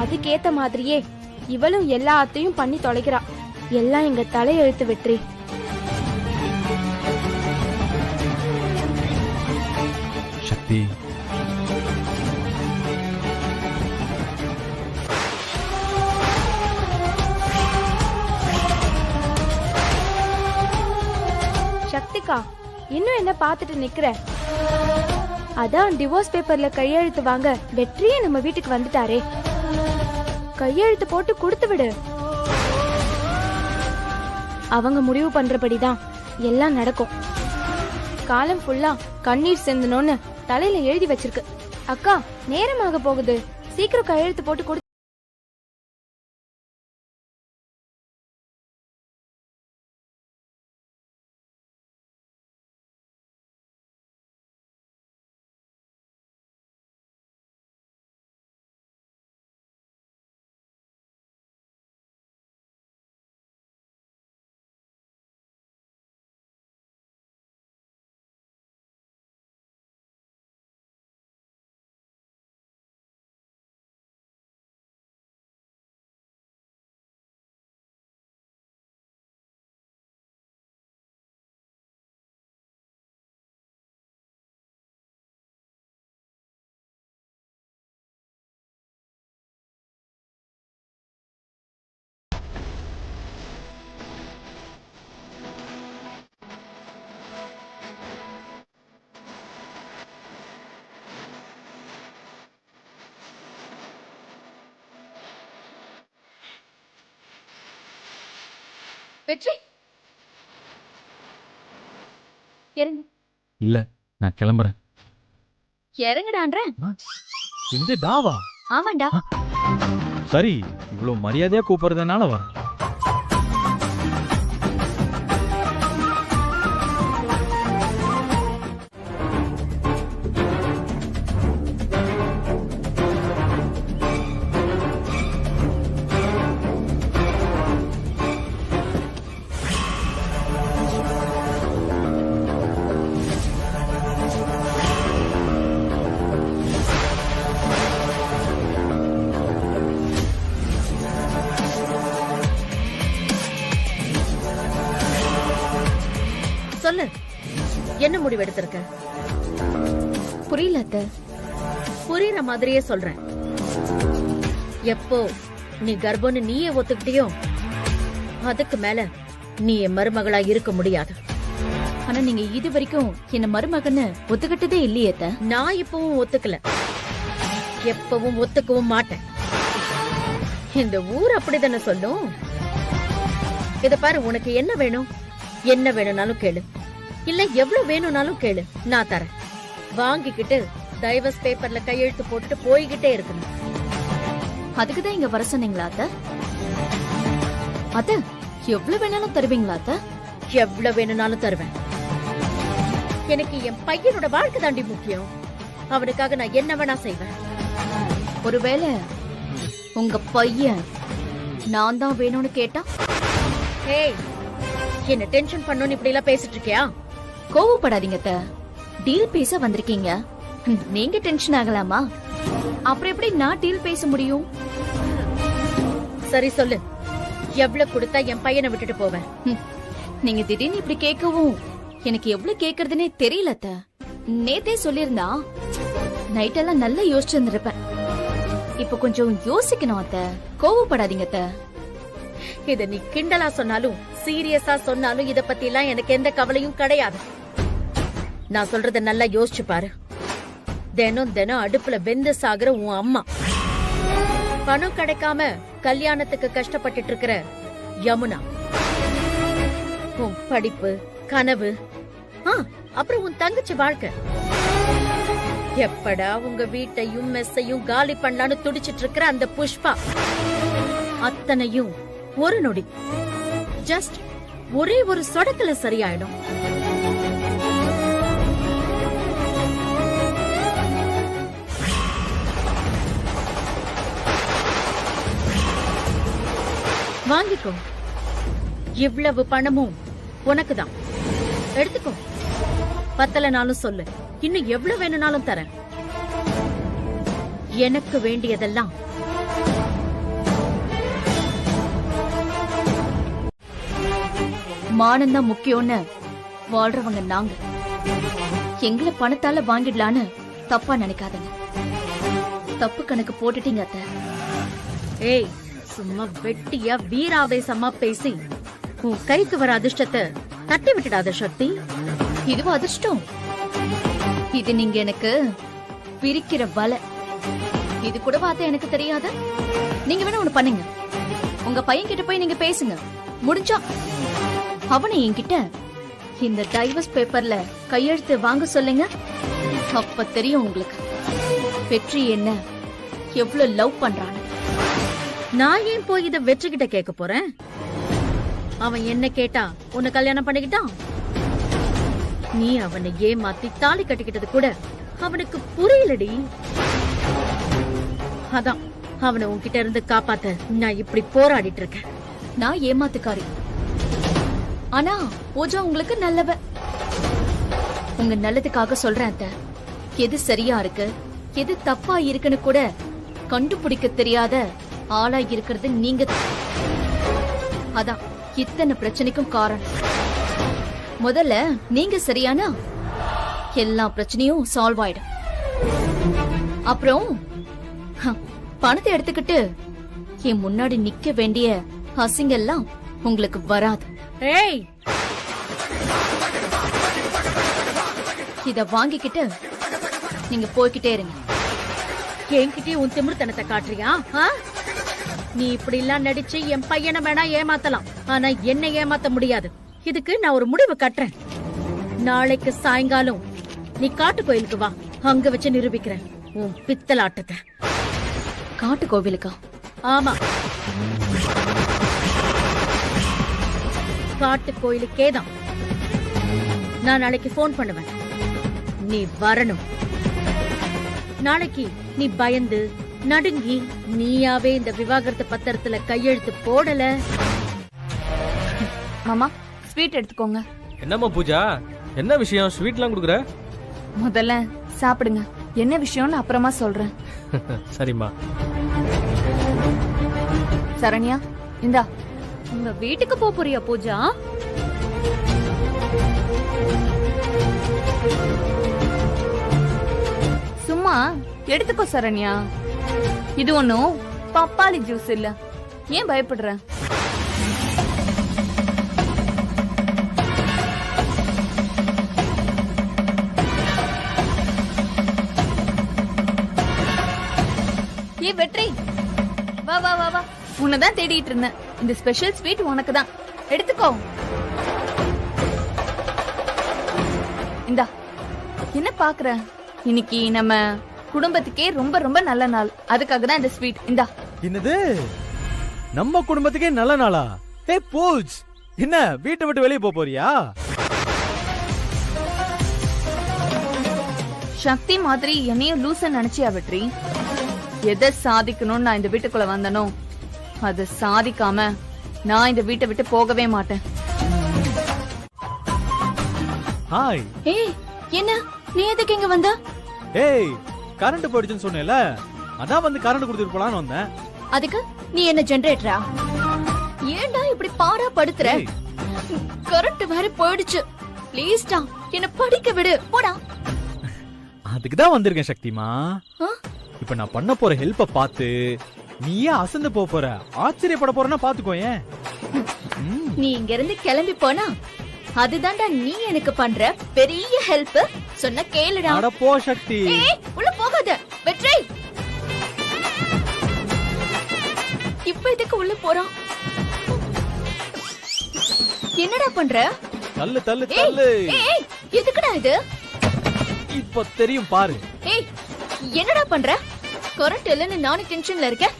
அதுக்கேத்த மாதிரியே இவளும் எல்லாத்தையும் பண்ணி தொலைக்கிறா. எல்லாம் எங்க தலையெழுத்து வெற்றி. சக்தி, சக்திகா, இன்னும் என்ன பார்த்துட்டு நிக்கிற? அதான் டிவோர்ஸ் பேப்பர்ல கையெழுத்து வாங்க வெற்றியே நம்ம வீட்டுக்கு வந்துட்டாரே. கையெழுத்து போட்டு கொடுத்து விடு. அவங்க முடிவு பண்றபடிதான் எல்லாம் நடக்கும். காலம் ஃபுல்லா கண்ணீர் சிந்தணும்னு தலையில எழுதி வச்சிருக்கு. அக்கா, நேரமாக போகுது, சீக்கிரம் கையெழுத்து போட்டு கொடு. வெற்றி, இறங்கு. இல்ல, நான் கிளம்புறேன். இறங்குடான்ற. இந்த டாவா? ஆமாண்டா. சரி, இவ்வளவு மரியாதையா கூப்பிடுறதுனால வர. சொல்லு, என்ன முடிவு எடுத்திருக்க? புரியல அத்தை. புரியுற மாதிரியே சொல்றேன். எப்போ நீ கர்ப்பம்னு நீயே ஒத்துக்கிட்டியோ அதுக்கு மேல நீ என் மருமகளா இருக்க முடியாது. ஆனா நீங்க இது வரைக்கும் என்ன மருமகன்னு ஒத்துக்கிட்டதே இல்லையே அத்தை. நான் இப்பவும் ஒத்துக்கல, எப்பவும் ஒத்துக்கவும் மாட்டேன். இந்த ஊர் அப்படிதானே சொல்லும். இத பாரு, உனக்கு என்ன வேணும்? என்ன வேணும்னாலும் கேளு, இல்ல எவ்வளவு வேணும்னாலும் கேளு, நான் தரேன். வாங்கிக்கிட்டு டைவர்ஸ் பேப்பர்ல கையெழுத்து போட்டுட்டு போய்கிட்டே இருக்கணும். அதுக்குதான் இங்க வர சொன்னீங்களா அத்தை? அத்தை, எவ்வளவு வேணாலும் தருவீங்களா அத்தை? எவ்வளவு வேணும்னாலும் தருவேன். எனக்கு என் பையனோட வாழ்க்கை தாண்டி முக்கியம். அவனுக்காக நான் என்ன வேணா செய்வேன். ஒருவேளை உங்க பையன் நான் தான் வேணும்னு கேட்டா? ஏய், என்ன டென்ஷன் பண்ணனும் இப்படி எல்லாம் பேசிட்டு இருக்கியா? கோவப்படாதீங்க அத்தை. டீல் பேச வந்திருக்கீங்க, நீங்க டென்ஷன் ஆகலாமா? அப்புறம் எப்படி நான் டீல் பேச முடியும்? சரி சொல்லு, எவ்வளவு கொடுத்தா என் பையனை விட்டுட்டு போவேன்? நீங்க திடீர்னு இப்படி கேட்கவும் எனக்கு எவ்வளவு கேக்குறதுனே தெரியல அத்தை. நேத்தே சொல்லிருந்தா நைட்டெல்லாம் நல்லா யோசிச்சிருந்திருப்பேன். இப்ப கொஞ்சம் யோசிக்கணும் அத்தை. கோவப்படாதீங்க அத்தை. இத நீ கிண்டலா சொன்னாலும் சீரியஸா சொன்னாலும் இத பத்தி எல்லாம் எனக்கு எந்த கவலையும் கிடையாது. நான் சொல்றத நல்லா யோசிச்சு பாரு. தினம் தினம் அடுப்புல வெந்து சாகுற உன் அம்மா, பணம் கிடைக்காம கல்யாணத்துக்கு கஷ்டப்பட்டுட்டு இருக்கிற யமுனா, உன் படிப்பு, கனவு, அப்புறம் உன் தங்கச்சி வாழ்க்கை, எப்படா உங்க வீட்டையும் மெஸ்ஸையும் காலி பண்ணலான்னு துடிச்சிட்டு இருக்கிற அந்த புஷ்பா, அத்தனையும் ஒரு நொடி, ஜஸ்ட் ஒரே ஒரு சொடக்குல சரியாயிடும். வாங்கிக்கோ, இவ்வளவு பணமும் உனக்குதான். எடுத்துக்கோ. பத்தலனாலும் சொல்லு, இன்னும் எவ்வளவு வேணும்னாலும் தரேன். எனக்கு வேண்டியதெல்லாம் மானம்தான் முக்கியம்னு வாழ்றவங்க நாங்க. எங்களை பணத்தால வாங்கிடலான்னு தப்பா நினைக்காதங்க. தப்பு கணக்கு போட்டுட்டீங்க அத்தை. ஏய், சும்மா வெட்டியா வீராவேசமா பேசி உன் கைக்கு வர அதிர்ஷ்டத்தை தட்டி விட்டுடாத சக்தி. இதுவும் அதிர்ஷ்டம். இது நீங்க எனக்கு பிரிக்கிற வலை. இது கூட பார்த்த எனக்கு தெரியாத. நீங்க வேணா ஒண்ணு பண்ணுங்க. உங்க பையன் கிட்ட போய் நீங்க பேசுங்க. முடிஞ்சா அவனை என்கிட்ட இந்த டைவர்ஸ் பேப்பர்ல கையெழுத்து வாங்க சொல்லுங்க. அப்ப தெரியும் உங்களுக்கு வெற்றி என்ன, எவ்வளவு லவ் பண்றான்னு. நான் ஏன் போய் இத வெற்றி கிட்ட கேட்க போறேன்? அவன் என்ன கேட்டா உன்னை கல்யாணம் பண்ணிக்கிட்டான். நீ அவனை ஏமாத்தி தாலி கட்டிக்கிட்டது கூட அவனுக்கு புரியலடி. அதான் அவனை உன்கிட்ட இருந்து காப்பாத்த நான் இப்படி போராடிட்டு இருக்கேன். நான் ஏமாத்துக்காரி. ஆனா பூஜா உங்களுக்கு நல்லவ. உங்க நல்லதுக்காக சொல்றேன் அத்தை. எது சரியா இருக்கு எது தப்பா இருக்குன்னு கூட கண்டுபிடிக்க தெரியாத ஆளா இருக்கிறது நீங்க. அதான் இத்தனை பிரச்சனைக்கும் காரணம். முதல்ல நீங்க சரியானா எல்லா பிரச்சனையும் சால்வ் ஆயிடும். அப்புறம் பணத்தை எடுத்துக்கிட்டு என் முன்னாடி நிக்க வேண்டிய அசிங்கெல்லாம் உங்களுக்கு வராது. ஏய், இத வாங்கிக்கிட்டு நீங்க போய்கிட்டே இருங்க. என்கிட்டயே உன் திமிர்த்தனத்தை காட்டுறியா? நீ இப்படி எல்லாம் நடிச்சு என் பையனை வேணா ஏமாத்தலாம், ஆனா என்ன ஏமாத்த முடியாது. இதுக்கு நான் ஒரு முடிவு கட்டுறேன். நாளைக்கு சாயங்காலம் நீ காட்டு கோயிலுக்கு வா. அங்க வச்சு நிரூபிக்கிறேன் உன் பித்தலாட்டத்தை. காட்டு கோவிலுக்கா? ஆமா, காட்டு கோயிலுக்கேதான். நான் நாளைக்கு போன் பண்ணுவேன். நீ வரணும். நாளைக்கு நீ பயந்து நடுங்கி நீயாவே இந்த விவாகரத்து பத்திரத்துல கையெழுத்து போடல. மாமா ஸ்வீட் எடுத்துக்கோங்க. என்னம்மா பூஜா, என்ன விஷயம் ஸ்வீட்லாம் கொடுக்குற? முதல்ல சாப்பிடுங்க. என்ன விஷயம்னு அப்புறமா சொல்றேன். சரிம்மா. சரண்யா இந்தா. உங்க வீட்டுக்கு போறியா பூஜா? சும்மா எடுத்துக்கோ சரண்யா. இது ஒண்ணும் பப்பாளி ஜூஸ் இல்ல. ஏன் பயப்படுற? ஏ வெற்றி, வா வா வா வா. உன்னதான் தேடிட்டு இருந்தேன். இந்த ஸ்பெஷல் ஸ்வீட் உனக்கு தான். எடுத்துக்கோ. இந்தா. என்ன பாக்குற? இன்னைக்கு நம்ம குடும்பத்துக்கே ரொம்ப ரொம்ப நல்ல நாள். அதுக்காக தான் இந்த ஸ்வீட். இந்தா. என்னது? நம்ம குடும்பத்துக்கே நல்ல நாளா? ஹே பூஜ், என்ன வீட்டை விட்டு வெளியே போறியா? சக்தி மாதிரி என்னையும் லூச நினைச்சியா வெற்றி? எதை சாதிக்கணும்னு நான் இந்த வீட்டுக்குள்ள வந்தனோ அதை சாதிக்காம நான் இந்த வீட்டை விட்டு போகவே மாட்டேன். ஹாய். ஏய், என்ன நீ எதுக்கு இங்க வந்த? ஏய், கரண்ட் போயிடுச்சுன்னு சொன்னேல, அதான் வந்து கரண்ட் கொடுத்துட்டு போலான்னு வந்தேன். அதுக்கு நீ என்ன ஜெனரேட்டரா? ஏன்டா இப்படி பாடா படுத்துற? கரண்ட் வேற போயிடுச்சு. ப்ளீஸ்டா என்ன படிக்க விடு. போடா. அதுக்கு தான் வந்திருக்கேன் சக்திமா. இப்ப நான் பண்ண போற ஹெல்ப்ப பார்த்து நீயே அசந்து போற, ஆச்சரியப்பட போறனா பாத்துக்கோயேன். நீ இங்க இருந்து கிளம்பி போனா அதுதான்டா நீ எனக்கு பண்ற பெரிய ஹெல்ப். சொன்ன கேளுடா. அட போ சக்தி. ஏய், உள்ள போகாத வெற்றி. இப்ப இதுக்கு உள்ள போறான். என்னடா பண்ற? தள்ளு தள்ளு தள்ளு. ஏய், எதுக்குடா இது? இப்ப தெரியும் பாரு. ஏய், என்னடா பண்ற? கரண்ட் இல்லன்னு நானே டென்ஷன்ல இருக்கேன்.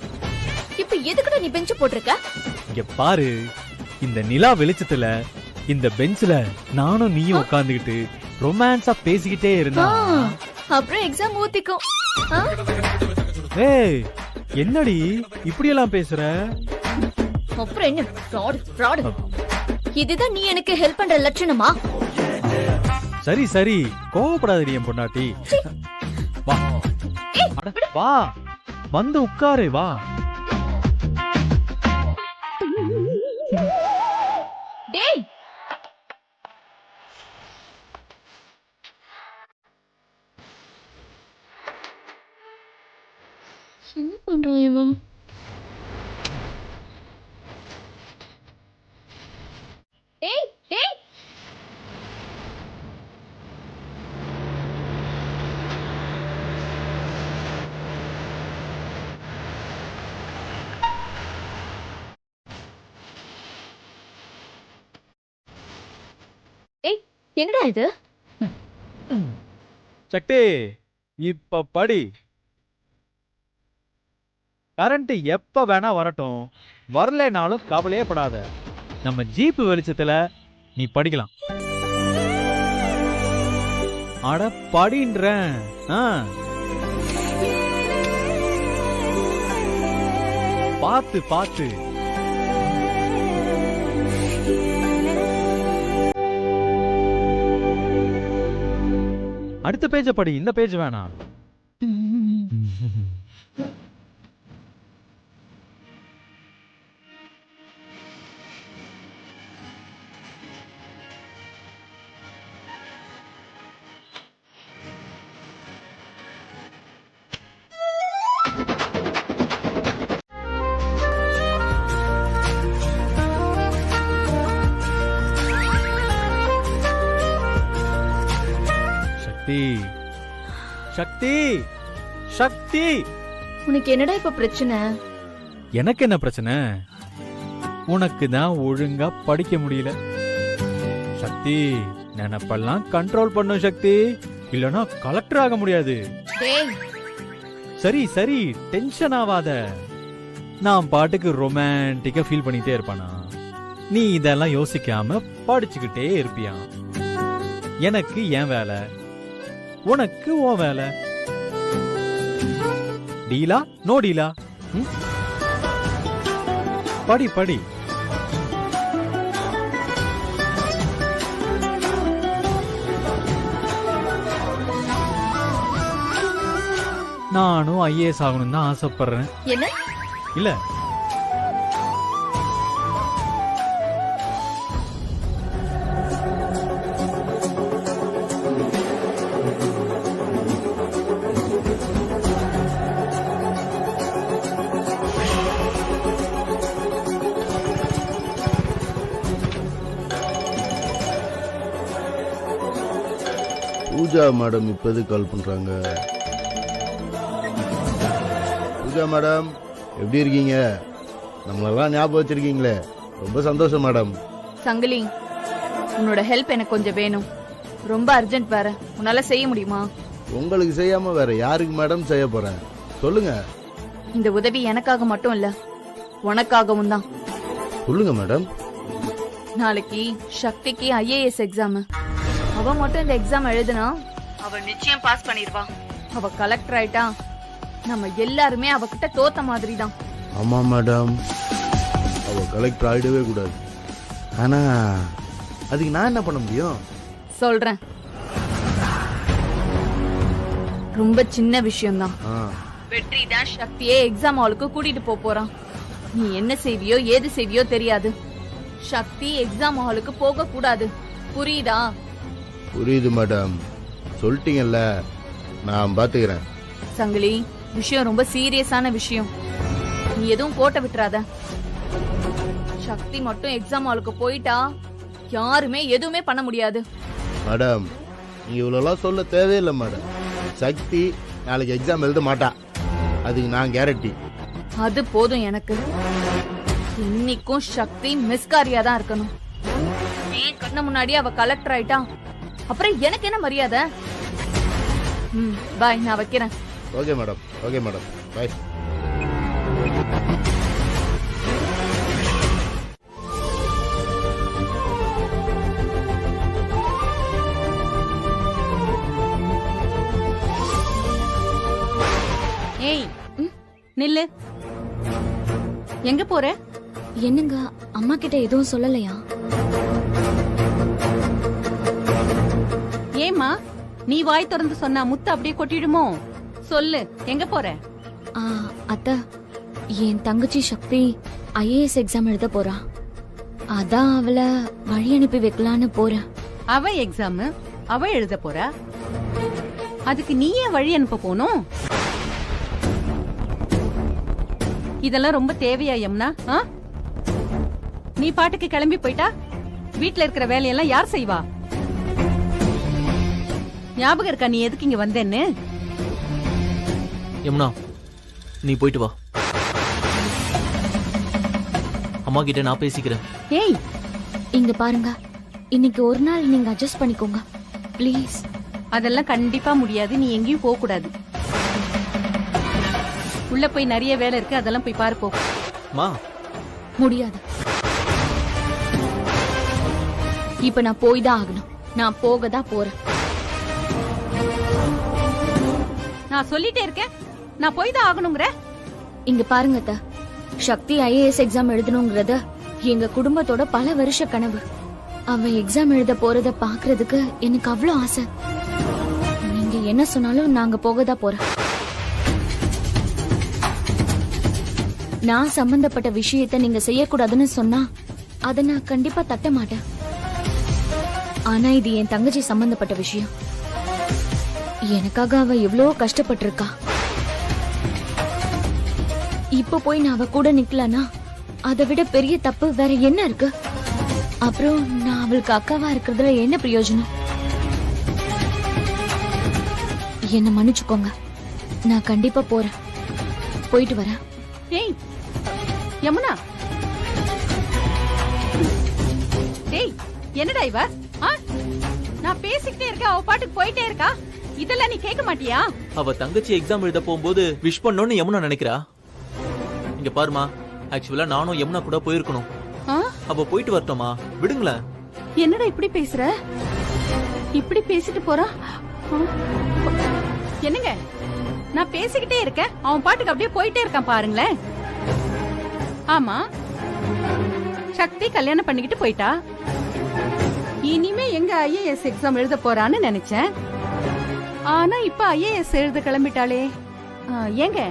இப்ப எதுக்குடா நீ பெஞ்ச் போட்டிருக்க? இங்க பாரு, இந்த நிலா வெளிச்சத்துல இந்த பெஞ்ச்ல நானும் நீயும் உட்கார்ந்துகிட்டு ரொமான்ஸா பேசிக்கிட்டே இருந்தா அப்புறம் எக்ஸாம் ஊத்திக்கும். ஏய், என்னடி இப்படி எல்லாம் பேசுற? அப்புறம் என்ன? Fraud fraud. இதுதான் நீ எனக்கு ஹெல்ப் பண்ற லட்சணமா? சரி சரி கோவப்படாதடி என் பொண்டாட்டி. வா அட, வா வந்து உட்காரு வா. டேய் என்ன பண்றான் இவன்? டேய் டேய் ஏய் என்னடா இது? சக்தி இப்ப படி. கரண்ட் எப்ப வேணா வரட்டும், வரலைனாலும் கவலையே படாத. நம்ம ஜீப்பு வெளிச்சத்துல நீ படிக்கலாம். அட படின்றேன். பாத்து பாத்து. அடுத்த பேஜ படி, இந்த பேஜ் வேணாம். சக்தி சக்தி சக்தி, உனக்கு என்னடா இப்ப பிரச்சனை? எனக்கு என்ன பிரச்சனை? உனக்கு தான் ஒழுங்கா படிக்க முடியல சக்தி. நினைப்பெல்லாம் கண்ட்ரோல் பண்ணும் சக்தி, இல்லனா கலெக்டர் ஆக முடியாது. டேய் சரி சரி டென்ஷன் ஆகாத. நான் பாட்டுக்கு ரொமான்டிக்கா ஃபீல் பண்ணிட்டே இருப்பானா? நீ இதெல்லாம் யோசிக்காம படிச்சுக்கிட்டே இருப்பியா? எனக்கு என் வேலை, உனக்கு ஓ வேலை. டீலா நோ டீலா? படி படி. நானும் ஐஏஎஸ் ஆகணும்னு தான் ஆசைப்படுறேன். என்ன? இல்ல பூஜா மேடம் இப்போது கால் பண்றாங்க. பூஜா மேடம் எப்படி இருக்கீங்க? நம்மளெல்லாம் ஞாபகம் வச்சிருக்கீங்களே, ரொம்ப சந்தோஷம் மேடம். சங்கிலி, உன்னோட ஹெல்ப் எனக்கு கொஞ்சம் வேணும். ரொம்ப அர்ஜென்ட் வேற. உன்னால செய்ய முடியுமா? உங்களுக்கு செய்யாம வேற யாருக்கு மேடம் செய்ய போறேன்? சொல்லுங்க. இந்த உதவி எனக்காக மட்டும் இல்ல, உனக்காகவும் தான். சொல்லுங்க மேடம். நாளைக்கு சக்திக்கு ஐஏஎஸ் எக்ஸாம். அவ மட்டும் இந்த எக்ஸாம் எழுதுனா அவ நிச்சயம் பாஸ் பண்ணிடுவா. அவ கலெக்டர் ஆயிட்டா நம்ம எல்லாருமே அவகிட்ட தோத்த மாதிரி தான். ஆமா மேடம், அவ கலெக்டர் ஆயிடவே கூடாது. ஆனா அதுக்கு நான் என்ன பண்ண முடியும்? சொல்றேன். ரொம்ப சின்ன விஷயம்தான். வெற்றி தான் சக்தியே எக்ஸாம் ஹாலுக்கு கூட்டிட்டு போறான். நீ என்ன செய்வியோ ஏது செய்வியோ தெரியாது. சக்தி எக்ஸாம் ஹாலுக்கு போக கூடாது. புரியுதா? புரியுது மேடம், சொல்லிட்டீங்கல்ல, நான் பாத்துக்கிறேன். சங்கிலி, விஷயம் ரொம்ப சீரியஸான விஷயம். நீ எதுவும் கோட்டை விட்டுறாத. சக்தி மட்டும் எக்ஸாம் ஹாலுக்கு போயிட்டா யாருமே எதுவுமே பண்ண முடியாது. மேடம், நீங்க இவ்வளவு சொல்ல தேவையில்லை மேடம். சக்தி நாளைக்கு எக்ஸாம் எழுத மாட்டா, அதுக்கு நான் கேரண்டி. அது போதும் எனக்கு. இன்னைக்கும் சக்தி மிஸ்காரியா தான் இருக்கணும். ஏன் கண்ண முன்னாடி அவ கலெக்டர் ஆயிட்டா அப்புறம் எனக்கு என்ன மரியாதை? பாய், நான் வைக்கிறேன். ஓகே மேடம், ஓகே மேடம், பாய். ஏய் நில்லு. எங்க போற? என்னங்க, அம்மா கிட்ட எதுவும் சொல்லலையா? ஏம்மா நீ வாய் திறந்து சொன்னா முத்து அப்படியே கொட்டிடுமோ? சொல்லு, எங்க போற? அத்தை, என் தங்கச்சி சக்தி ஐஏஎஸ் எக்ஸாம் எழுத போறா. அதான் அவளை வழி அனுப்பி வைக்கலான்னு போறேன். அவ எக்ஸாம் அவ எழுத போறா, அதுக்கு நீயே வழி அனுப்ப போனும்? இதெல்லாம் ரொம்ப தேவையா யமுனா? நீ பாட்டுக்கு கிளம்பி போயிட்டா வீட்டுல இருக்கிற வேலையெல்லாம் யார் செய்வா? ஞாபகம் இருக்கா நீ எதுக்கு இங்க வந்தேன்னு? யமுனா, நீ போயிட்டு வா. அம்மா கிட்ட நான் பேசிக்கிறேன். ஏய், இங்க பாருங்க, இன்னைக்கு ஒரு நாள் நீங்க அட்ஜஸ்ட் பண்ணிக்கோங்க ப்ளீஸ். அதெல்லாம் கண்டிப்பா முடியாது. நீ எங்கேயும் போக கூடாது. உள்ள போய் நிறைய வேலை இருக்கு, அதெல்லாம் போய் பாரு போ. முடியாது. இப்ப நான் போய் தான் ஆகணும். நான் போக தான் போறேன். நான் சொல்லிட்டே இருக்கேன், நான் போய் தான் ஆகணுங்கிற. இங்க பாருங்க அத்தை, சக்தி ஐஏஎஸ் எக்ஸாம் எழுதணுங்கிறத எங்க குடும்பத்தோட பல வருஷ கனவு. அவ எக்ஸாம் எழுத போறத பாக்குறதுக்கு எனக்கு அவ்வளவு ஆசை. நீங்க என்ன சொன்னாலும் நாங்க போகதான் போறோம். நான் சம்பந்தப்பட்ட விஷயத்தை நீங்க செய்யக்கூடாதுன்னு சொன்னா அதை நான் கண்டிப்பா தட்ட மாட்டேன். ஆனா இது என் தங்கச்சி சம்பந்தப்பட்ட விஷயம். எனக்காக அவ எவ்வளவு கஷ்டப்பட்டிருக்கா. இப்ப போய் நான் அவ கூட நிக்கலனா அதை விட பெரிய தப்பு வேற என்ன இருக்கு? அப்புறம் நான் அவளுக்கு அக்காவா இருக்கிறதுல என்ன பிரயோஜனம்? என்ன மன்னிச்சுக்கோங்க, நான் கண்டிப்பா போறேன். போயிட்டு வரேன். ஏய் யமுனா, டேய் என்னடா இவ? நான் பேசிக்கிட்டே இருக்கேன், அவ பாட்டுக்கு போயிட்டே இருக்கா. இதெல்லாம் நீ கேட்க மாட்டியா? அவ தங்கச்சி எக்ஸாம் எழுத போகும்போது விஷ் பண்ணணும்னு யமுனா நினைக்கிறா. இங்க பாருமா, ஆக்சுவலா நானும் யமுனா கூட போயிருக்கணும். அவ போயிட்டு வரட்டுமா, விடுங்களேன். என்னடா இப்படி பேசுற? இப்படி பேசிட்டு போறா. என்னங்க, நான் பேசிக்கிட்டே இருக்கேன், அவன் பாட்டுக்கு அப்படியே போயிட்டே இருக்கான் பாருங்களேன். ஆமா, சக்தி கல்யாணம் பண்ணிக்கிட்டு போயிட்டா. இனிமே எங்க ஐஏஎஸ் எக்ஸாம் எழுத போறான்னு நினைச்சேன். ஆனா இப்ப ஐஏஎஸ் எழுத கிளம்பிட்டாளே. ஏங்க